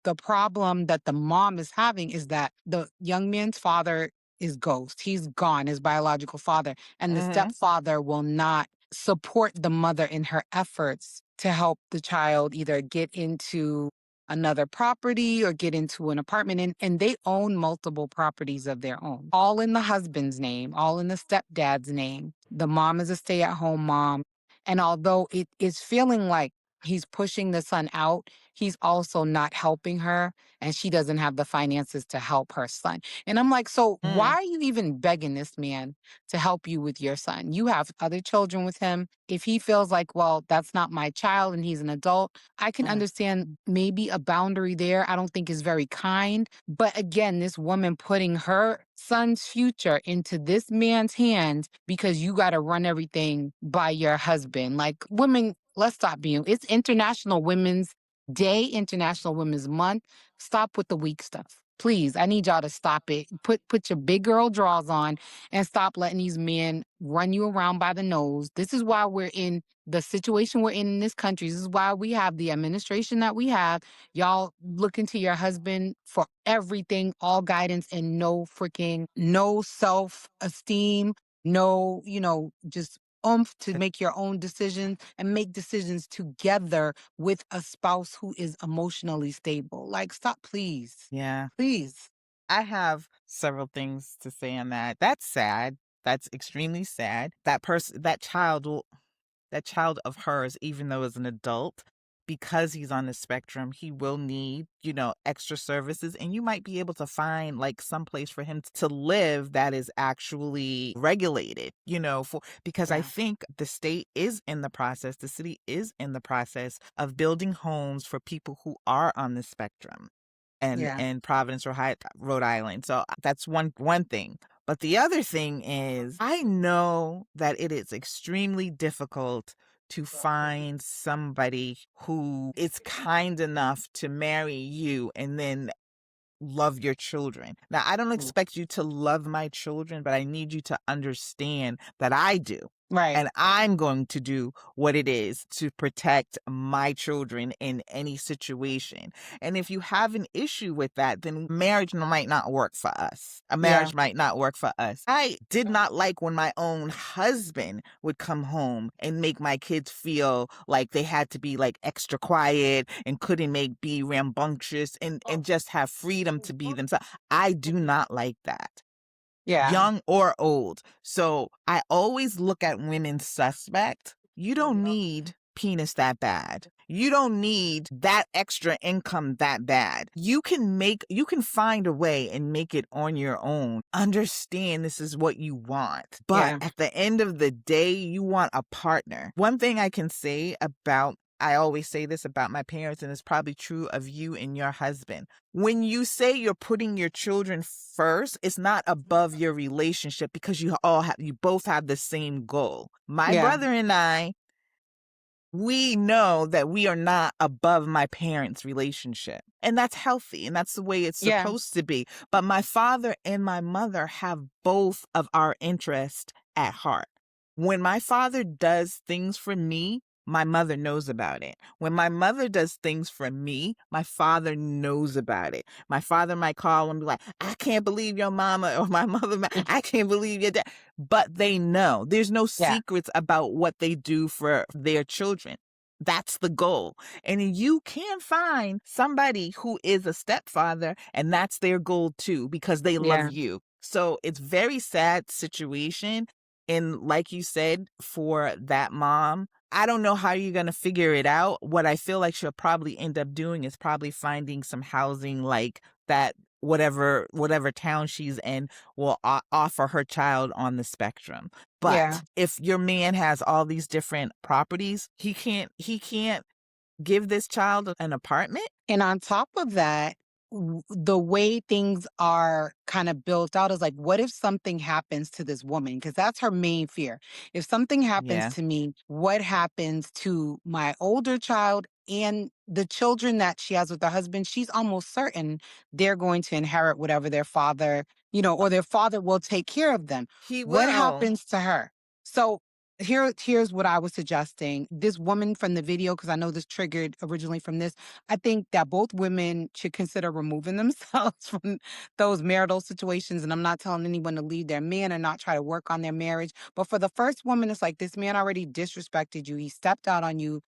The problem that the mom is having is that the young man's father is ghost. He's gone, his biological father, and the
Mhm.
stepfather will not support the mother in her efforts to help the child either get into another property or get into an apartment. And they own multiple properties of their own, all in the husband's name, all in the stepdad's name. The mom is a stay at home mom. And although it is feeling like he's pushing the son out, he's also not helping her, and she doesn't have the finances to help her son. And I'm like, so why
Mm.
are you even begging this man to help you with your son? You have other children with him. If he feels like, well, that's not my child and he's an adult, I can
Mm.
understand maybe a boundary there. I don't think is very kind. But again, this woman putting her son's future into this man's hands because you got to run everything by your husband. Like, women, let's stop being, it's International Women's Day, International Women's Month. Stop with the weak stuff. Please, I need y'all to stop it. Put your big girl drawers on and stop letting these men run you around by the nose. This is why we're in the situation we're in this country. This is why we have the administration that we have. Y'all looking to your husband for everything, all guidance, and no self-esteem, no, just to make your own decisions and make decisions together with a spouse who is emotionally stable. Like, stop, please.
Yeah.
Please.
I have several things to say on that. That's sad. That's extremely sad. That child of hers, even though as an adult, because he's on the spectrum, he will need, extra services. And you might be able to find like some place for him to live that is actually regulated, because I
Yeah.
think the city is in the process of building homes for people who are on the spectrum and
Yeah.
in Providence, Rhode Island. So that's one thing. But the other thing is, I know that it is extremely difficult to find somebody who is kind enough to marry you and then love your children. Now, I don't
Mm.
expect you to love my children, but I need you to understand that I do.
Right.
And I'm going to do what it is to protect my children in any situation. And if you have an issue with that, then marriage might not work for us. A
Yeah.
marriage might not work for us. I did not like when my own husband would come home and make my kids feel like they had to be like extra quiet and couldn't be rambunctious and just have freedom to be themselves. I do not like that,
Yeah.
young or old. So I always look at women suspect. You don't need penis that bad. You don't need that extra income that bad. You can find a way and make it on your own. Understand this is what you want. But
Yeah.
at the end of the day, you want a partner. One thing I can say I always say this about my parents, and it's probably true of you and your husband. When you say you're putting your children first, it's not above your relationship because you both have the same goal. My
Yeah.
brother and I, we know that we are not above my parents' relationship. And that's healthy. And that's the way it's
Yeah.
supposed to be. But my father and my mother have both of our interest at heart. When my father does things for me, my mother knows about it. When my mother does things for me, my father knows about it. My father might call and be like, I can't believe your mama, or my mother, I can't believe your dad. But they know there's no
Yeah.
secrets about what they do for their children. That's the goal. And you can find somebody who is a stepfather and that's their goal too, because they love
Yeah.
you. So it's very sad situation. And like you said, for that mom, I don't know how you're going to figure it out. What I feel like she'll probably end up doing is probably finding some housing like that, whatever town she's in will offer her child on the spectrum.
Yeah.
But if your man has all these different properties, he can't give this child an apartment.
And on top of that, the way things are kind of built out is like, what if something happens to this woman? Because that's her main fear. If something happens
Yeah.
to me, what happens to my older child and the children that she has with her husband? She's almost certain they're going to inherit whatever their father, or their father will take care of them.
He
What
will.
happens to her? So here's what I was suggesting. This woman from the video, because I know this triggered originally from this. I think that both women should consider removing themselves from those marital situations. And I'm not telling anyone to leave their man or not try to work on their marriage. But for the first woman, it's like this man already disrespected you. He stepped out on you.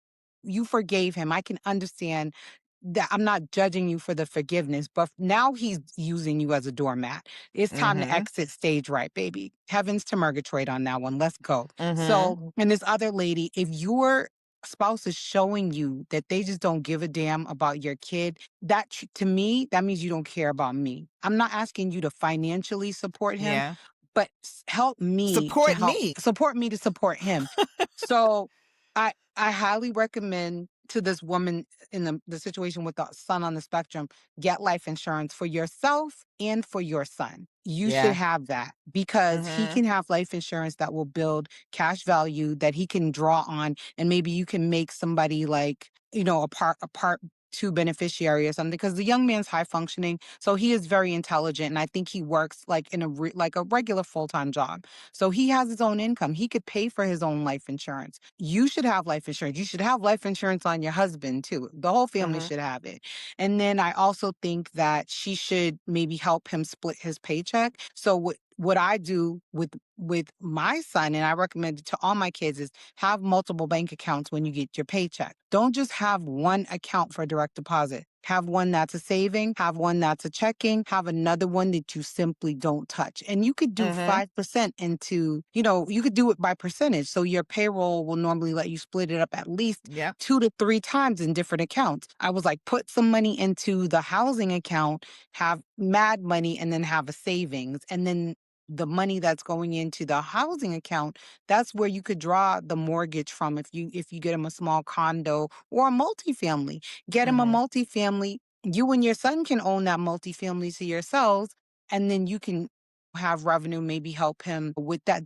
You forgave him. I can understand that. I'm not judging you for the forgiveness, but now he's using you as a doormat. It's time to
Mhm.
exit stage right, baby. Heavens to Murgatroyd on that one. Let's go.
Mhm.
So, and this other lady, if your spouse is showing you that they just don't give a damn about your kid, to me, that means you don't care about me. I'm not asking you to financially support him,
Yeah.
but help me to
Support
help
me.
support me to support him. So I highly recommend to this woman in the situation with the son on the spectrum, get life insurance for yourself and for your son. You should
Yeah.
have that because he
Mhm.
can have life insurance that will build cash value that he can draw on. And maybe you can make somebody like, a part two beneficiary or something, because the young man's high functioning. So he is very intelligent. And I think he works like in like a regular full-time job. So he has his own income. He could pay for his own life insurance. You should have life insurance. You should have life insurance on your husband too. The whole family
Mhm.
should have it. And then I also think that she should maybe help him split his paycheck. So what I do with my son, and I recommend it to all my kids, is have multiple bank accounts when you get your paycheck. Don't just have one account for direct deposit. Have one that's a saving, have one that's a checking, have another one that you simply don't touch. And you could do
Mhm.
5% into, you could do it by percentage. So your payroll will normally let you split it up at least
Yep.
2 to 3 times in different accounts. I was like, put some money into the housing account, have mad money, and then have a savings. And then the money that's going into the housing account, that's where you could draw the mortgage from if you get him a small condo or a multifamily. Get him a
Mhm.
multifamily. You and your son can own that multifamily to yourselves, and then you can have revenue, maybe help him with that.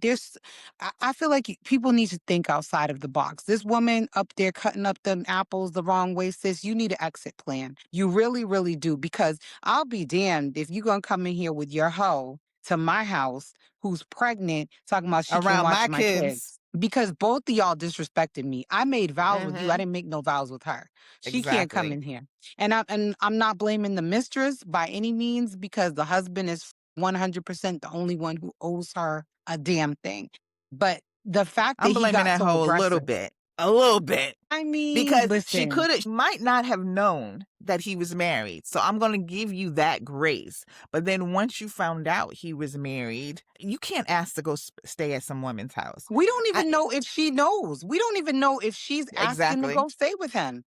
I feel like people need to think outside of the box. This woman up there cutting up them apples the wrong way, sis, you need an exit plan. You really, really do, because I'll be damned if you're going to come in here with your hoe to my house who's pregnant talking about she can't
Around
watch
my
my
kids.
kids. Because both of y'all disrespected me. I made vows with you. I
Mhm.
didn't make no vows with her. She can't come
Exactly.
in here. And I'm not blaming the mistress by any means, because the husband is 100% the only one who owes her a damn thing. But the fact that
I'm
he
blaming
got
that
so
hoe a little
aggressive.
bit. A little bit.
I mean,
Because
listen,
she might not have known that he was married. So I'm going to give you that grace. But then once you found out he was married, you can't ask to go stay at some woman's house.
we don't
I
even know if she knows. We don't even know if she's asking to
exactly.
go stay with him.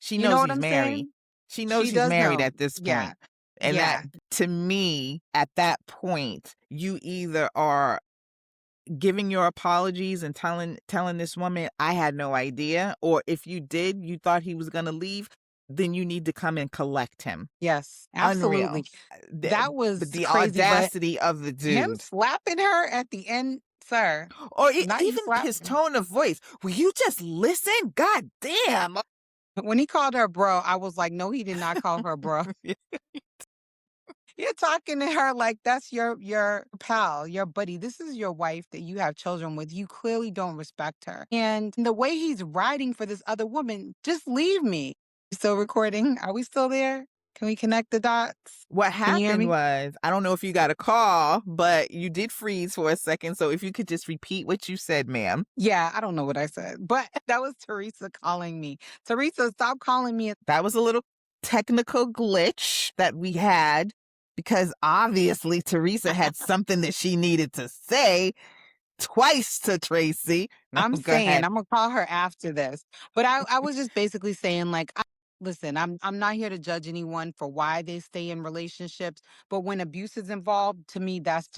She
You know
knows
what
he's
I'm
married.
saying?
She knows
She
he's
does
married
know.
at this
Yeah.
point. And that,
Yeah.
to me, at that point, you either are giving your apologies and telling this woman I had no idea, or if you did, you thought he was going to leave, then you need to come and collect him.
Yes,
Unreal.
absolutely.
The,
That was
the
crazy, but
audacity of the
him
dude.
slapping her at the end, sir,
Or
not you
even
slap.
his tone of voice. Will you just listen? God damn.
When he called her bro, I was like, no, he did not call her bro. You're talking to her like that's your pal, your buddy. This is your wife that you have children with. You clearly don't respect her. And the way he's writing for this other woman, just leave me. Still recording? Are we still there? Can we connect the dots?
What
Can you hear
happened
me?
was, I don't know if you got a call, but you did freeze for a second. So if you could just repeat what you said, ma'am.
Yeah, I don't know what I said, but that was Teresa calling me. Teresa, stop calling me.
That was a little technical glitch that we had because obviously Teresa had something that she needed to say twice to Tracy. No,
I'm
go
saying
ahead.
I'm gonna call her after this. But I was just basically saying, like, listen, I'm not here to judge anyone for why they stay in relationships, but when abuse is involved, to me, that's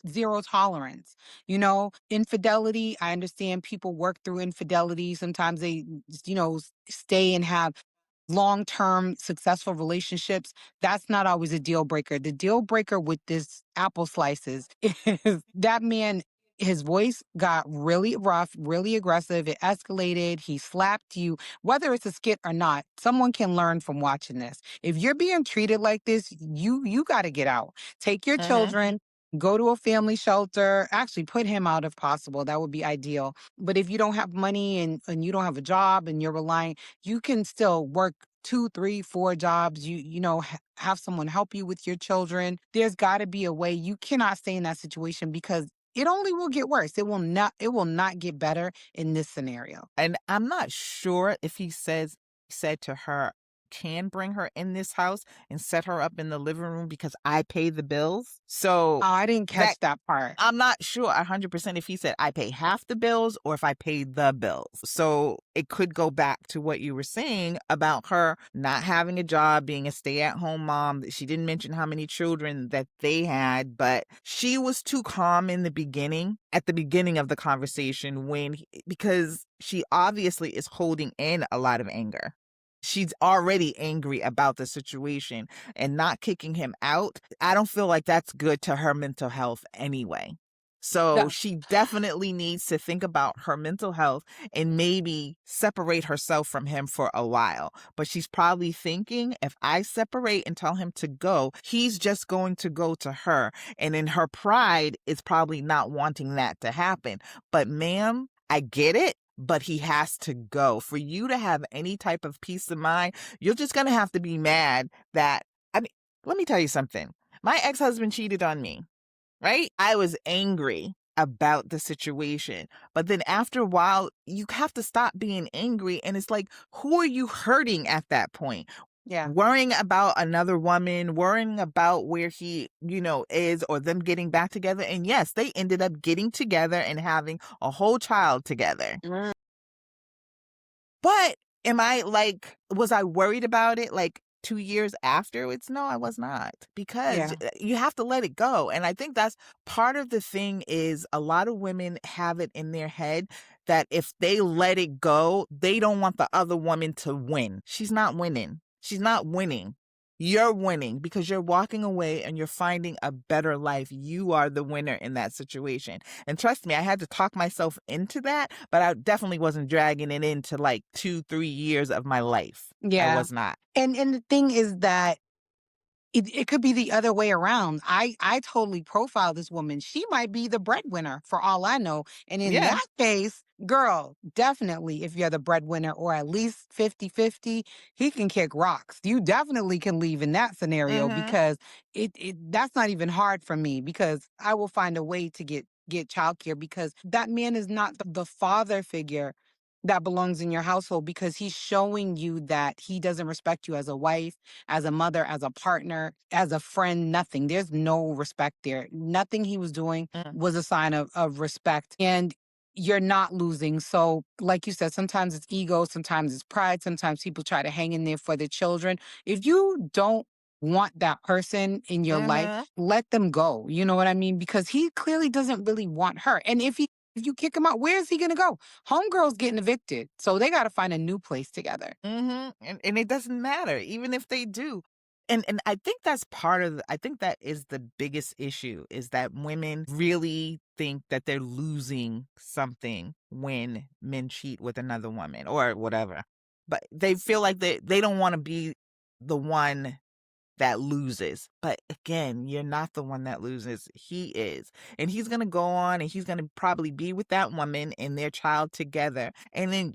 zero tolerance. Infidelity. I understand people work through infidelity. Sometimes they, stay and have long-term successful relationships, that's not always a deal breaker. The deal breaker with this apple slices is that man, his voice got really rough, really aggressive. It escalated. He slapped you. Whether it's a skit or not, someone can learn from watching this. If you're being treated like this, you got to get out. Take your
Mhm.
children, go to a family shelter. Actually, put him out if possible. That would be ideal. But if you don't have money and you don't have a job and you're relying, you can still work two, three, four jobs. Have someone help you with your children. There's got to be a way. You cannot stay in that situation because it only will get worse. It will not get better in this scenario.
And I'm not sure if said to her, "Can bring her in this house and set her up in the living room because I pay the bills." So
Oh, I didn't
that
catch that part.
I'm not sure 100% if he said, "I pay half the bills," or if I pay the bills. So it could go back to what you were saying about her not having a job, being a stay-at-home mom. She didn't mention how many children that they had, but she was too calm in the beginning, at the beginning of the conversation because she obviously is holding in a lot of anger. She's already angry about the situation, and not kicking him out, I don't feel like that's good to her mental health anyway. So
That-
she definitely needs to think about her mental health and maybe separate herself from him for a while. But she's probably thinking, if I separate and tell him to go, he's just going to go to her. And in her pride is probably not wanting that to happen. But ma'am, I get it, but he has to go. For you to have any type of peace of mind, you're just going to have to be mad that, I mean, let me tell you something. My ex-husband cheated on me, right? I was angry about the situation. But then after a while, you have to stop being angry. And it's like, who are you hurting at that point?
yeah.
Worrying about another woman, worrying about where he, is, or them getting back together. And yes, they ended up getting together and having a whole child together.
Mm,
But was I worried about it like 2 years afterwards? No, I was not, because
yeah.
you have to let it go. And I think that's part of the thing. Is a lot of women have it in their head that if they let it go, they don't want the other woman to win. She's not winning. She's not winning. You're winning because you're walking away and you're finding a better life. You are the winner in that situation. And trust me, I had to talk myself into that, but I definitely wasn't dragging it into like 2, 3 years of my life. I
Yeah.
was not.
And the thing is that it could be the other way around. I totally profile this woman. She might be the breadwinner for all I know. And in
Yeah.
that case, girl, definitely if you're the breadwinner or at least 50-50, he can kick rocks. You definitely can leave in that scenario
Mhm.
because it that's not even hard for me because I will find a way to get childcare because that man is not the father figure that belongs in your household because he's showing you that he doesn't respect you as a wife, as a mother, as a partner, as a friend, nothing. There's no respect there. Nothing he was doing
Mm.
was a sign of respect. And you're not losing. So, like you said, sometimes it's ego, sometimes it's pride, sometimes people try to hang in there for their children. If you don't want that person in your life,
Mhm.
let them go. You know what I mean? Because he clearly doesn't really want her. And if you kick him out, where is he going to go? Homegirl's getting evicted. So they got to find a new place together.
Mhm. And it doesn't matter even if they do. And I think that's I think that is the biggest issue, is that women really think that they're losing something when men cheat with another woman or whatever. But they feel like they don't want to be the one that loses. But again, you're not the one that loses. He is. And he's going to go on and he's going to probably be with that woman and their child together. And then,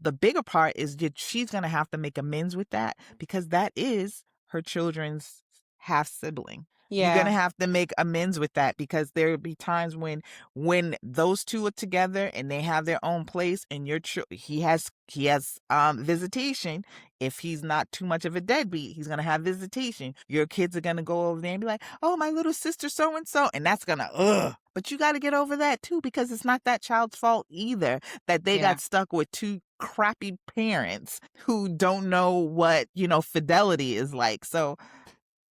the bigger part is that she's going to have to make amends with that, because that is her children's half sibling. You're going to
Yeah.
have to make amends with that, because there'll be times when those two are together and they have their own place, and he has visitation. If he's not too much of a deadbeat, he's going to have visitation. Your kids are going to go over there and be like, "Oh, my little sister so and so." And that's going to, ugh. But you got to get over that too, because it's not that child's fault either that they
Yeah.
got stuck with two crappy parents who don't know what, fidelity is like. So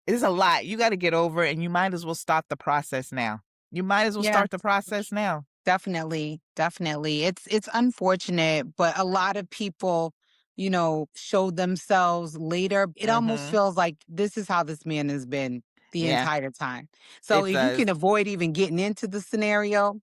it's a lot. You got to get over it, and you might as well start the process now. You might as well
Yeah.
start the process now.
Definitely, definitely. It's unfortunate, but a lot of people show themselves later. It almost
Mhm.
feels like this is how this man has been the
Yeah,
entire time. So
it
if you
does.
can avoid even getting into the scenario,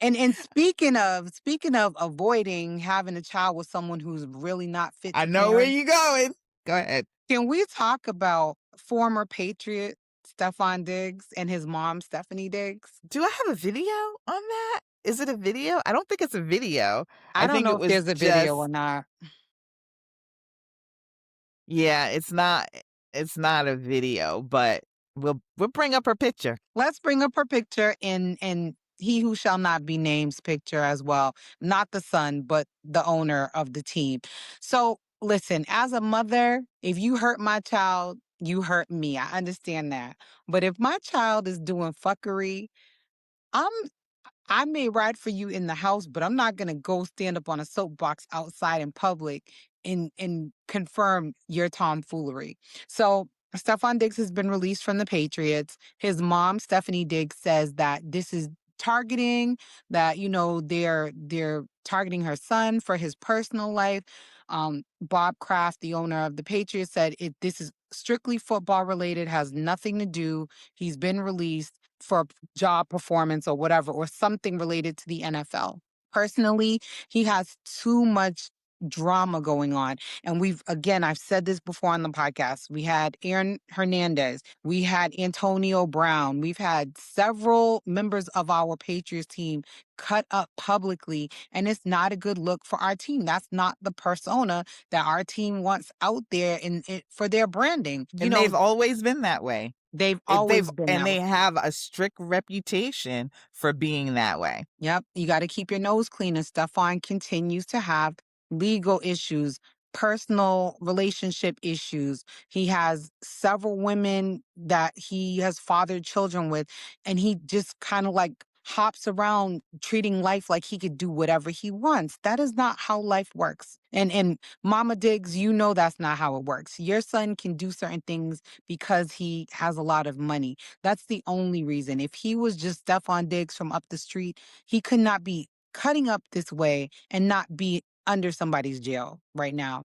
and speaking of avoiding having a child with someone who's really not fit
I
to
know where
parent,
you going. Go ahead.
can we talk about former Patriot Stefan Diggs and his mom, Stephanie Diggs?
Do I have a video on that? Is it a video? I don't think it's a video.
I
I
don't
think
know
it
if
was
there's a video or
just
not.
yeah, it's not a video, but we'll bring up her picture.
Let's bring up her picture and he who shall not be named's picture as well. Not the son, but the owner of the team. So listen, as a mother, if you hurt my child, you hurt me. I understand that. But if my child is doing fuckery, I'm I may ride for you in the house, but I'm not gonna go stand up on a soapbox outside in public and confirm your tomfoolery. So Stephon Diggs has been released from the Patriots. His mom, Stephanie Diggs, says that this is targeting, that they're targeting her son for his personal life. Bob Kraft, the owner of the Patriots, said this is strictly football related, has nothing to do. He's been released for job performance or whatever, or something related to the NFL. Personally, he has too much drama going on. And I've said this before on the podcast. We had Aaron Hernandez, we had Antonio Brown, we've had several members of our Patriots team cut up publicly, and it's not a good look for our team. That's not the persona that our team wants out there for their branding.
And they've always been that way.
They've
They've
always been
and
that
they
way.
have a strict reputation for being that way.
Yep, you got to keep your nose clean. And Stefan continues to have legal issues, personal relationship issues. He has several women that he has fathered children with, and he just kind of like hops around treating life like he could do whatever he wants. That is not how life works. And Mama Diggs, that's not how it works. Your son can do certain things because he has a lot of money. That's the only reason. If he was just Stefan Diggs from up the street, he could not be cutting up this way and not be under somebody's jail right now.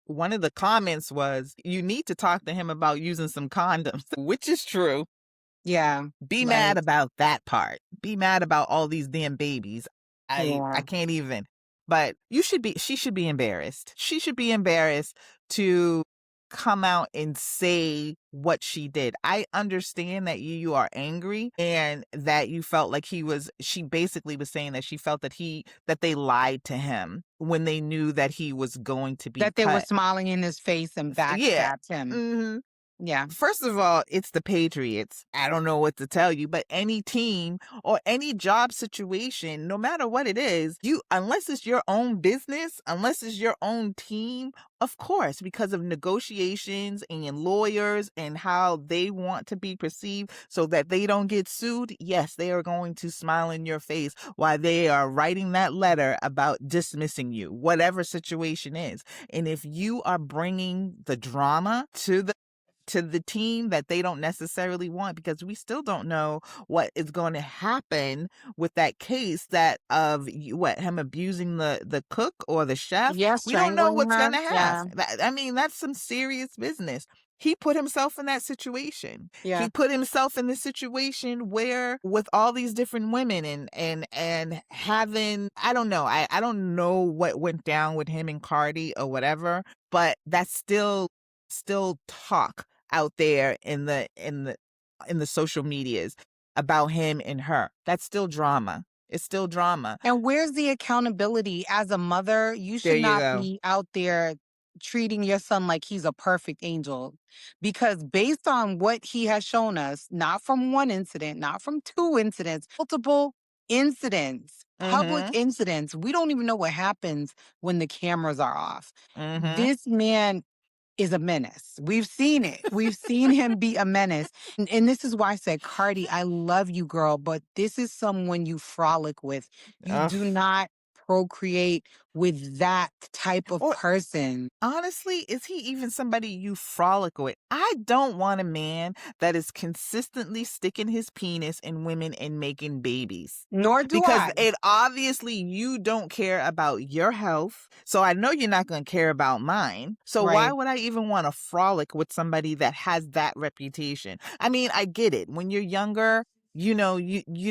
One of the comments was, "You need to talk to him about using some condoms," which is true.
Yeah.
Be mad
Like,
about that part. Be mad about all these damn babies. I
yeah.
can't even. But she should be embarrassed. She should be embarrassed to come out and say what she did. I understand that you are angry and that you felt like she basically was saying that she felt that they lied to him when they knew that he was going to be
That they were
cut.
smiling in his face and
Yeah.
backstabbed him.
Mhm.
Yeah.
First of all, it's the Patriots. I don't know what to tell you, but any team or any job situation, no matter what it is, unless it's your own business, unless it's your own team, of course, because of negotiations and lawyers and how they want to be perceived so that they don't get sued, yes, they are going to smile in your face while they are writing that letter about dismissing you, whatever situation is. And if you are bringing the drama to the team that they don't necessarily want, because we still don't know what is going to happen with that case him abusing the cook or the chef.
Yeah,
We don't know
strangling
what's
her.
going to
Yeah.
I mean, that's some serious business. He put himself in that situation.
Yeah.
He put himself in the situation where with all these different women and having, I don't know. I don't know what went down with him and Cardi or whatever, but that's still talk out there in the social medias about him and her. That's still drama. It's still drama.
And where's the accountability as a mother? You
There
should
you
not
go.
be out there treating your son like he's a perfect angel. Because based on what he has shown us, not from one incident, not from two incidents, multiple incidents, public
Mhm.
incidents, we don't even know what happens when the cameras are off.
Mhm.
This man is a menace. We've seen it. We've seen him be a menace. And this is why I said, Cardi, I love you, girl, but this is someone you frolic with. You
Ugh.
do not procreate with that type of
Or
person.
honestly, is he even somebody you frolic with? I don't want a man that is consistently sticking his penis in women and making babies.
Nor do
Because
I.
it obviously you don't care about your health. So I know you're not going to care about mine. So why
Right.
would I even want to frolic with somebody that has that reputation? I mean, I get it. When you're younger, you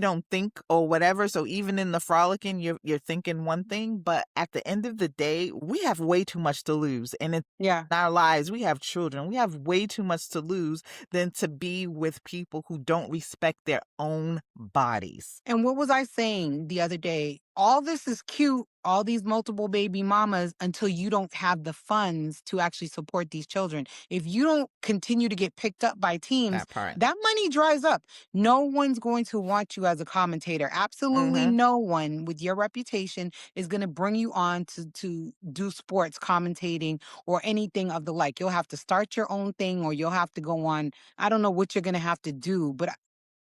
don't think or whatever, so even in the frolicking you're thinking one thing, but at the end of the day we have way too much to lose, and in
Yeah.
our lives we have children, we have way too much to lose than to be with people who don't respect their own bodies.
And what was I saying the other day? All this is cute, all these multiple baby mamas, until you don't have the funds to actually support these children. If you don't continue to get picked up by teams,
That part.
that money dries up. No one's going to want you as a commentator. Absolutely
Mhm.
no one with your reputation is going to bring you on to do sports commentating or anything of the like. You'll have to start your own thing, or you'll have to go on. I don't know what you're going to have to do, but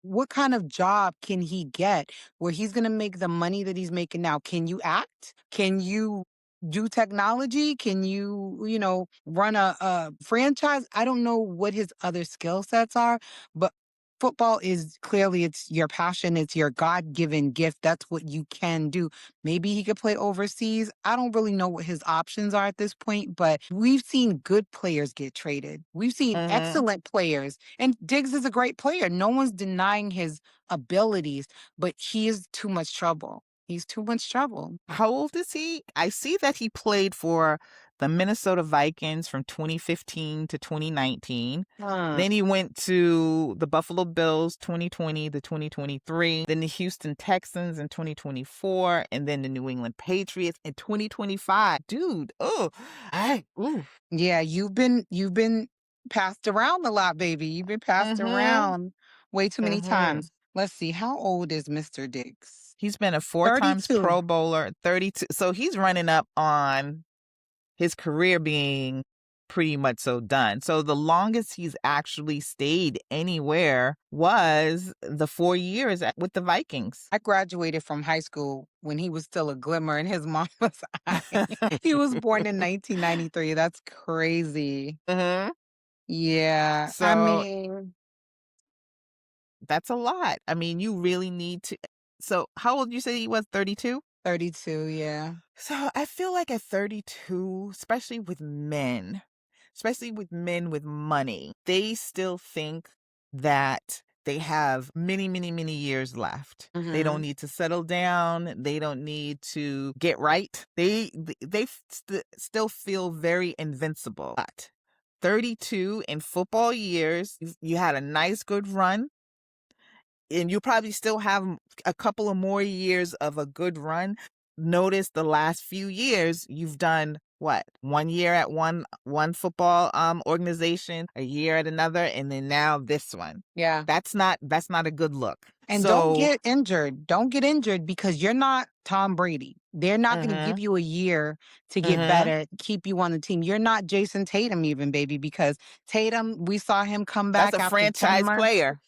what kind of job can he get where he's going to make the money that he's making now? Can you act? Can you do technology? Can you run a franchise? I don't know what his other skill sets are, but football is clearly it's your passion, it's your God-given gift. That's what you can do. Maybe he could play overseas. I don't really know what his options are at this point, but we've seen good players get traded. We've seen
Mhm.
excellent players. And Diggs is a great player. No one's denying his abilities, but he is too much trouble. He's too much trouble.
How old is he? I see that he played for the Minnesota Vikings from 2015 to 2019.
Uh,
Then he went to the Buffalo Bills 2020 to 2023, then the Houston Texans in 2024, and then the New England Patriots in 2025. Dude, ooh.
yeah, you've been passed around a lot, baby. You've been passed
Mhm.
around way too many
Mhm.
times. Let's see, how old is Mr. Diggs?
He's been a 4 times
32.
Pro Bowler, 32. So he's running up on his career being pretty much so done. So the longest he's actually stayed anywhere was the 4 years with the Vikings.
I graduated from high school when he was still a glimmer in his mama's eye. He was born in 1993. That's crazy.
Mhm.
Yeah, I
So
mean,
that's a lot. I mean, you really need to. So how old you say he was? 32?
32, yeah.
So I feel like at 32, especially with men with money, they still think that they have many, many, many years left. They don't
Mhm.
need to settle down. They don't need to get right. They still feel very invincible. But 32 in football years, you had a nice good run, and you probably still have a couple of more years of a good run. Notice the last few years you've done what? 1 year at one football organization, a year at another, and then now this one.
Yeah.
That's not a good look.
And don't
So,
get injured. Don't get injured because you're not Tom Brady. They're not going to give
mhm,
you a year to get
mhm.
better, keep you on the team. You're not Jason Tatum, even, baby, because Tatum, we saw him come
That's
back
a
after 10
franchise
months.
player.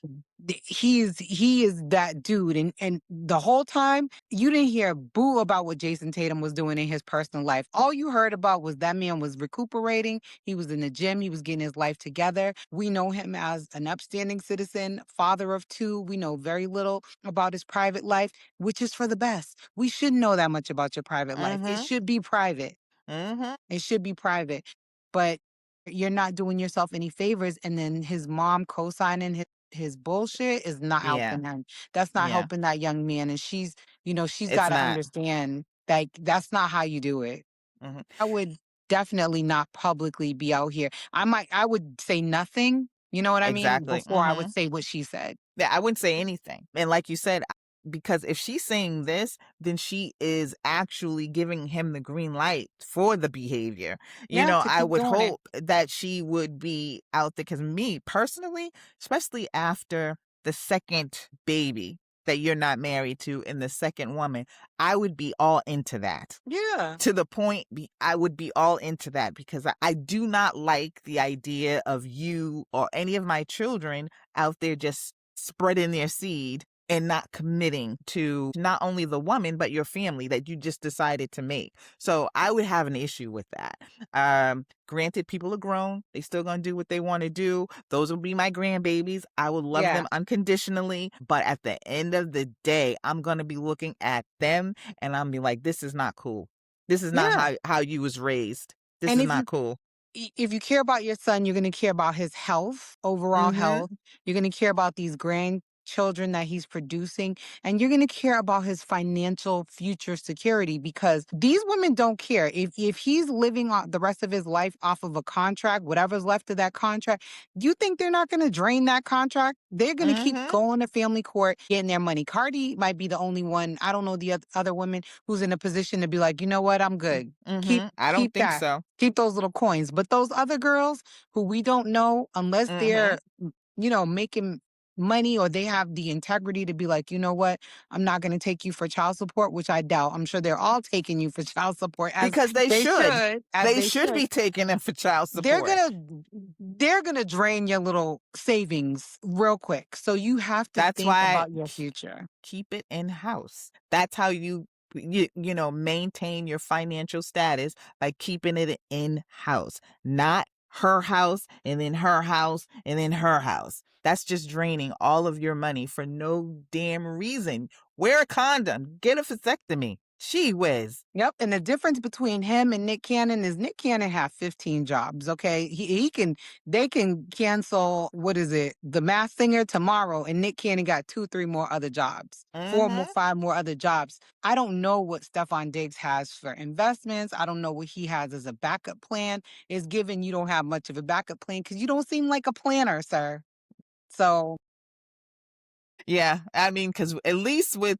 He is that dude. And the whole time, you didn't hear a boo about what Jason Tatum was doing in his personal life. All you heard about was that man was recuperating. He was in the gym. He was getting his life together. We know him as an upstanding citizen, father of two. We know very little about his private life, which is for the best. We shouldn't know that much about your private life. It
Mhm,
should be private.
mhm.
It should be private. But you're not doing yourself any favors. And then his mom co-signing his bullshit is not
Yeah,
helping him. That's not
yeah.
helping that young man. And she's
It's
got to
not.
understand that that's not how you do it.
Mhm.
I would definitely not publicly be out here. I would say nothing, you know what I mean,
Exactly.
before I would
Mhm.
say what she said.
Yeah, I wouldn't say anything. And like you said, because if she's saying this, then she is actually giving him the green light for the behavior.
Yeah, to
I
keep
would
doing it.
hope that she would be out there, because me personally, especially after the second baby that you're not married to and the second woman, I would be all into that.
Yeah.
To the point, I would be all into that, because I do not like the idea of you or any of my children out there just spreading their seed and not committing to not only the woman but your family that you just decided to make. So I would have an issue with that. Granted, people are grown, they still gonna do what they want to do. Those will be my grandbabies. I will love
Yeah.
them unconditionally, but at the end of the day, I'm gonna be looking at them and I'm be like, this is not cool. This is not
Yeah.
how you was raised. This
And
is not cool.
if you care about your son, you're going to care about his health, overall
Mm-hmm.
health. You're going to care about these grandchildren that he's producing, and you're going to care about his financial future security, because these women don't care. If he's living on the rest of his life off of a contract, whatever's left of that contract, you think they're not going to drain that contract? They're going to keep
Mm-hmm.
going to family court, getting their money. Cardi might be the only one. I don't know the other women who's in a position to be like, you know what, I'm good. Keep
Mm-hmm. I don't
keep
think
that.
so.
Keep those little coins. But those other girls who we don't know, unless
Mm-hmm.
they're, making money, or they have the integrity to be like, you know what, I'm not going to take you for child support, which I doubt. I'm sure they're all taking you for child support, as
Because they
they
should.
should, as
They
they
should
should.
be taking them for child
They're
support.
gonna they're gonna drain your little savings real quick. So you have to
That's
think
why
about your future.
keep it in house. That's how you maintain your financial status, by keeping it in house, not her house and then her house and then her house. That's just draining all of your money for no damn reason. Wear a condom, get a vasectomy. She whiz.
Yep, and the difference between him and Nick Cannon is Nick Cannon have 15 jobs, okay? He can they can cancel, what is it, The Masked Singer tomorrow, and Nick Cannon got 2, 3 more other jobs. 4 more,
Mm-hmm.
5 more other jobs. I don't know what Stefan Diggs has for investments. I don't know what he has as a backup plan. It's given you don't have much of a backup plan because you don't seem like a planner, sir. So,
Yeah, I mean, because at least with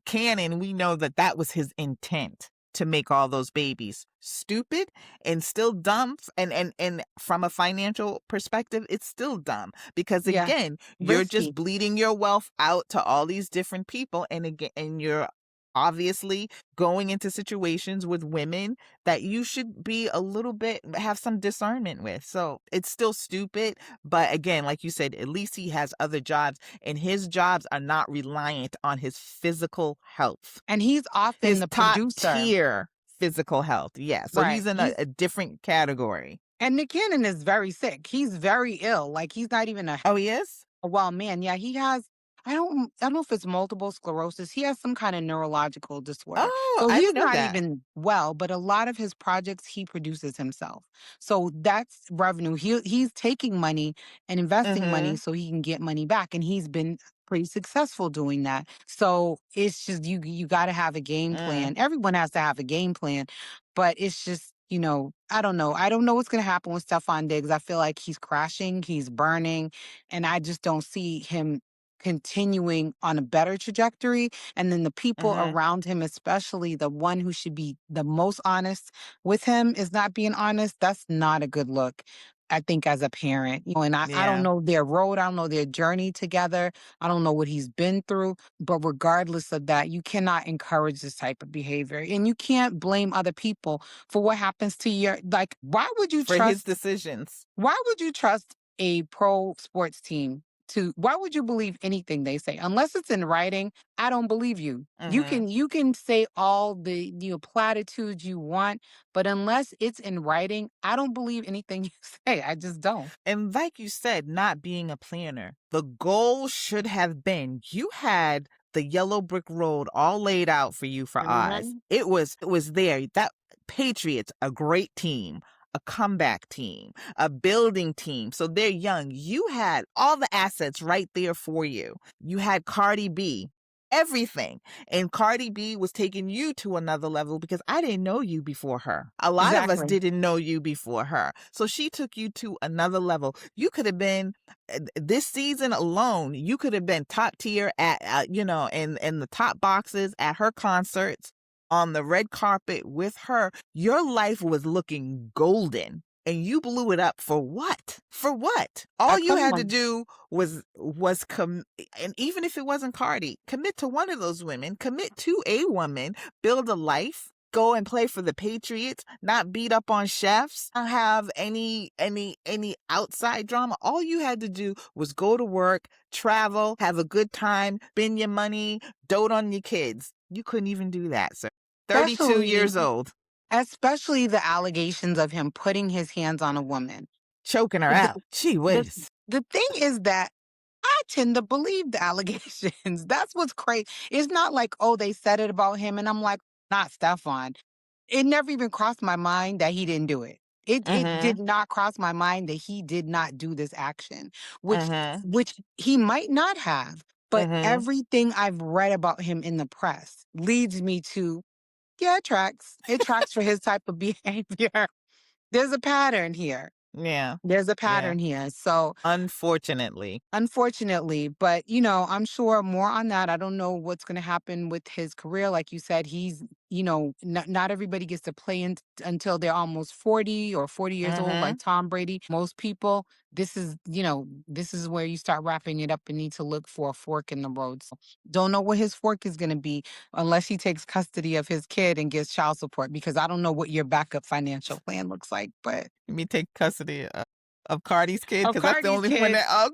Cannon, we know that that was his intent, to make all those babies. Stupid and still dumb, and from a financial perspective, it's still dumb, because
yeah,
again, you're just
risky.
bleeding your wealth out to all these different people, and again, and you're obviously going into situations with women that you should be a little bit have some discernment with. So it's still stupid, but again, like you said, at least he has other jobs, and his jobs are not reliant on his physical health,
And he's often
his
the
top
producer,
tier physical health. Yeah, so
right?
he's in a different category.
And Nick Cannon is very sick. He's very ill. Like, he's not even
Oh, he is.
a well man. Yeah, he has, I don't know if it's multiple sclerosis. He has some kind of neurological disorder.
Oh,
So
I
he's
didn't know
not
that.
even well, but a lot of his projects he produces himself. So that's revenue. He's taking money and investing money
Mm-hmm.
so he can get money back, and he's been pretty successful doing that. So it's just, you got to have a game
Mm.
plan. Everyone has to have a game plan, but it's just, I don't know. I don't know what's going to happen with Stefan Diggs. I feel like he's crashing, he's burning, and I just don't see him continuing on a better trajectory. And then the people
Mm-hmm.
around him, especially the one who should be the most honest with him, is not being honest. That's not a good look, I think, as a parent. And I don't
Yeah.
know their road, I don't know their journey together. I don't know what he's been through. But regardless of that, you cannot encourage this type of behavior. And you can't blame other people for what happens to your, like,
For his decisions.
why would you trust a pro sports team to, why would you believe anything they say? Unless it's in writing, I don't believe you. You
Mm-hmm.
can you can say all the platitudes you want, but unless it's in writing, I don't believe anything you say. I just don't.
And like you said, not being a planner, the goal should have been, you had the yellow brick road all laid out for you for Oz.
Mhm.
It was there. That Patriots, a great team, a comeback team, a building team. So they're young. You had all the assets right there for you. You had Cardi B, everything. And Cardi B was taking you to another level, because I didn't know you before her. A lot of us
Exactly.
didn't know you before her. So she took you to another level. You could have been, this season alone, you could have been top tier at, in the top boxes at her concerts, on the red carpet with her. Your life was looking golden. And you blew it up for what? For what? All you
Come
had to
on.
do and even if it wasn't Cardi, commit to one of those women, commit to a woman, build a life, go and play for the Patriots, not beat up on chefs, not have any outside drama. All you had to do was go to work, travel, have a good time, spend your money, dote on your kids. You couldn't even do that, sir. 32
Especially,
years old,
especially the allegations of him putting his hands on a woman.
choking her
The,
out. Gee
the,
whiz.
the thing is that I tend to believe the allegations. That's what's crazy. It's not like, oh, they said it about him, and I'm like, not Stefan. It never even crossed my mind that he didn't do it. It
Mm-hmm.
did not cross my mind that he did not do this action, which
Mm-hmm.
which he might not have. But
Mm-hmm.
everything I've read about him in the press leads me to, yeah, it tracks. It tracks for his type of behavior. There's a pattern here.
Yeah.
There's a
Yeah.
pattern here. So
Unfortunately.
unfortunately, but I'm sure more on that. I don't know what's going to happen with his career. Like you said, he's, not everybody gets to play until they're almost 40 or 40 years old,
Mm-hmm.
like Tom Brady. Most people, this is where you start wrapping it up and need to look for a fork in the road. So don't know what his fork is going to be unless he takes custody of his kid and gets child support, because I don't know what your backup financial plan looks like, but
Let me take custody of Cardi's kid
of
because that's the
Cardi's
only one
kid,
that. Oh,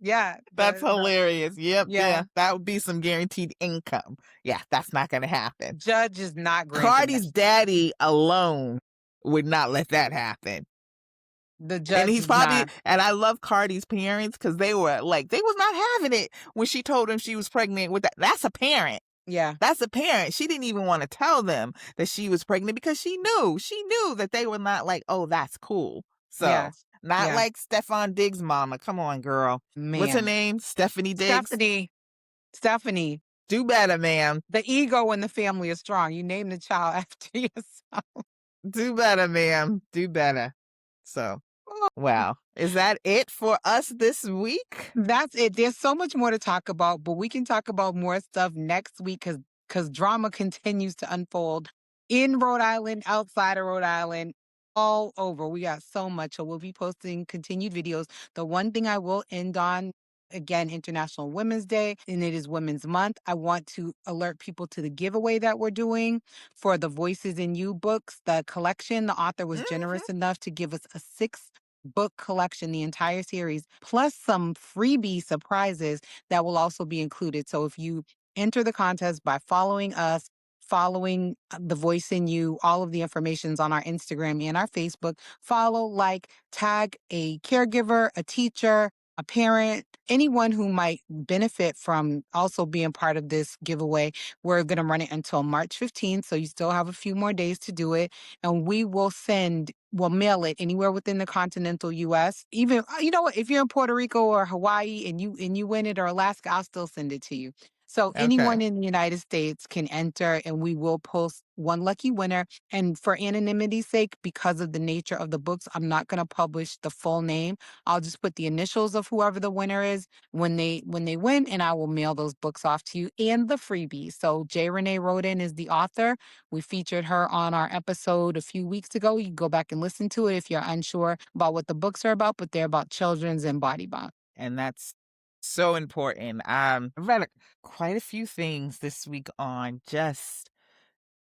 yeah,
that's hilarious. Yep,
yeah.
yeah. That would be some guaranteed income. Yeah, that's not going to happen.
Judge is not granting that.
Cardi's daddy alone would not let that happen.
The
And
judge
he's
is
probably,
not.
and I love Cardi's parents because they were like, they was not having it when she told him she was pregnant with that. That's a parent.
Yeah,
That's a parent. She didn't even want to tell them that she was pregnant because she knew that they were not like, oh, that's cool.
yeah,
So, not
yeah.
like Stefan Diggs' mama. Come on, girl. What's her
Man.
name? Stephanie Diggs?
Stephanie,
Do better, ma'am.
the ego in the family is strong. You name the child after yourself.
Do better, ma'am. Do better. So, wow. Is that it for us this week?
That's it. There's so much more to talk about, but we can talk about more stuff next week because drama continues to unfold in Rhode Island, outside of Rhode Island, all over. We got so much. So we'll be posting continued videos. The one thing I will end on, again, International Women's Day, and it is Women's Month. I want to alert people to the giveaway that we're doing for the Voices in You books, the collection. The author was
Hmm.
generous enough to give us a book collection, the entire series, plus some freebie surprises that will also be included. So if you enter the contest by following us, following The Voice in You, all of the information's on our Instagram and our Facebook. Follow, like, tag a caregiver, a teacher, a parent, anyone who might benefit from also being part of this giveaway. We're going to run it until March 15th, so you still have a few more days to do it. And we'll mail it anywhere within the continental US. Even, you know what, if you're in Puerto Rico or Hawaii and you win it, or Alaska, I'll still send it to you. So
Okay.
anyone in the United States can enter, and we will post one lucky winner. And for anonymity's sake, because of the nature of the books, I'm not going to publish the full name. I'll just put the initials of whoever the winner is when they win, and I will mail those books off to you and the freebie. So J. Renee Roden is the author. We featured her on our episode a few weeks ago. You can go back and listen to it if you're unsure about what the books are about, but they're about children's and body bonds.
And that's so important. I've read quite a few things this week on just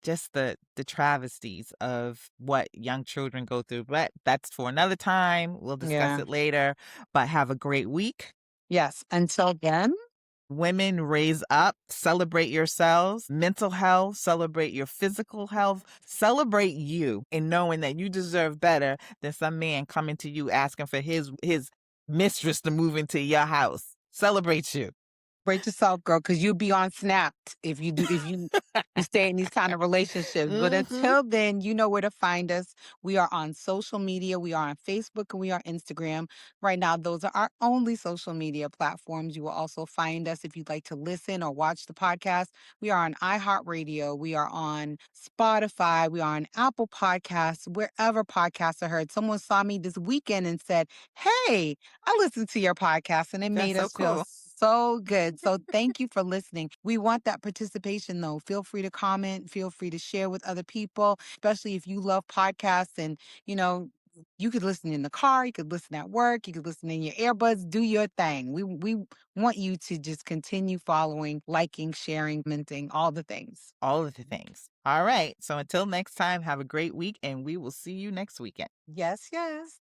the travesties of what young children go through. But that's for another time. We'll discuss
Yeah.
it later. But have a great week.
Yes. Until then.
Women, raise up, celebrate yourselves, mental health, celebrate your physical health, celebrate you in knowing that you deserve better than some man coming to you asking for his mistress to move into your house. Celebrate you.
Rate yourself, girl, because you'll be on Snapped if you stay in these kind of relationships. But
Hmm.
until then, you know where to find us. We are on social media. We are on Facebook and we are Instagram. Right now, those are our only social media platforms. You will also find us if you'd like to listen or watch the podcast. We are on iHeartRadio. We are on Spotify. We are on Apple Podcasts, wherever podcasts are heard. Someone saw me this weekend and said, "Hey, I listened to your podcast," and it
That's
made
so
us feel
cool.
so good. So thank you for listening. We want that participation though. Feel free to comment, feel free to share with other people, especially if you love podcasts and, you know, You could listen in the car, you could listen at work, you could listen in your earbuds, do your thing. We want you to just continue following, liking, sharing, commenting, all the things.
All of the things. All right. So until next time, have a great week and we will see you next weekend.
Yes, yes.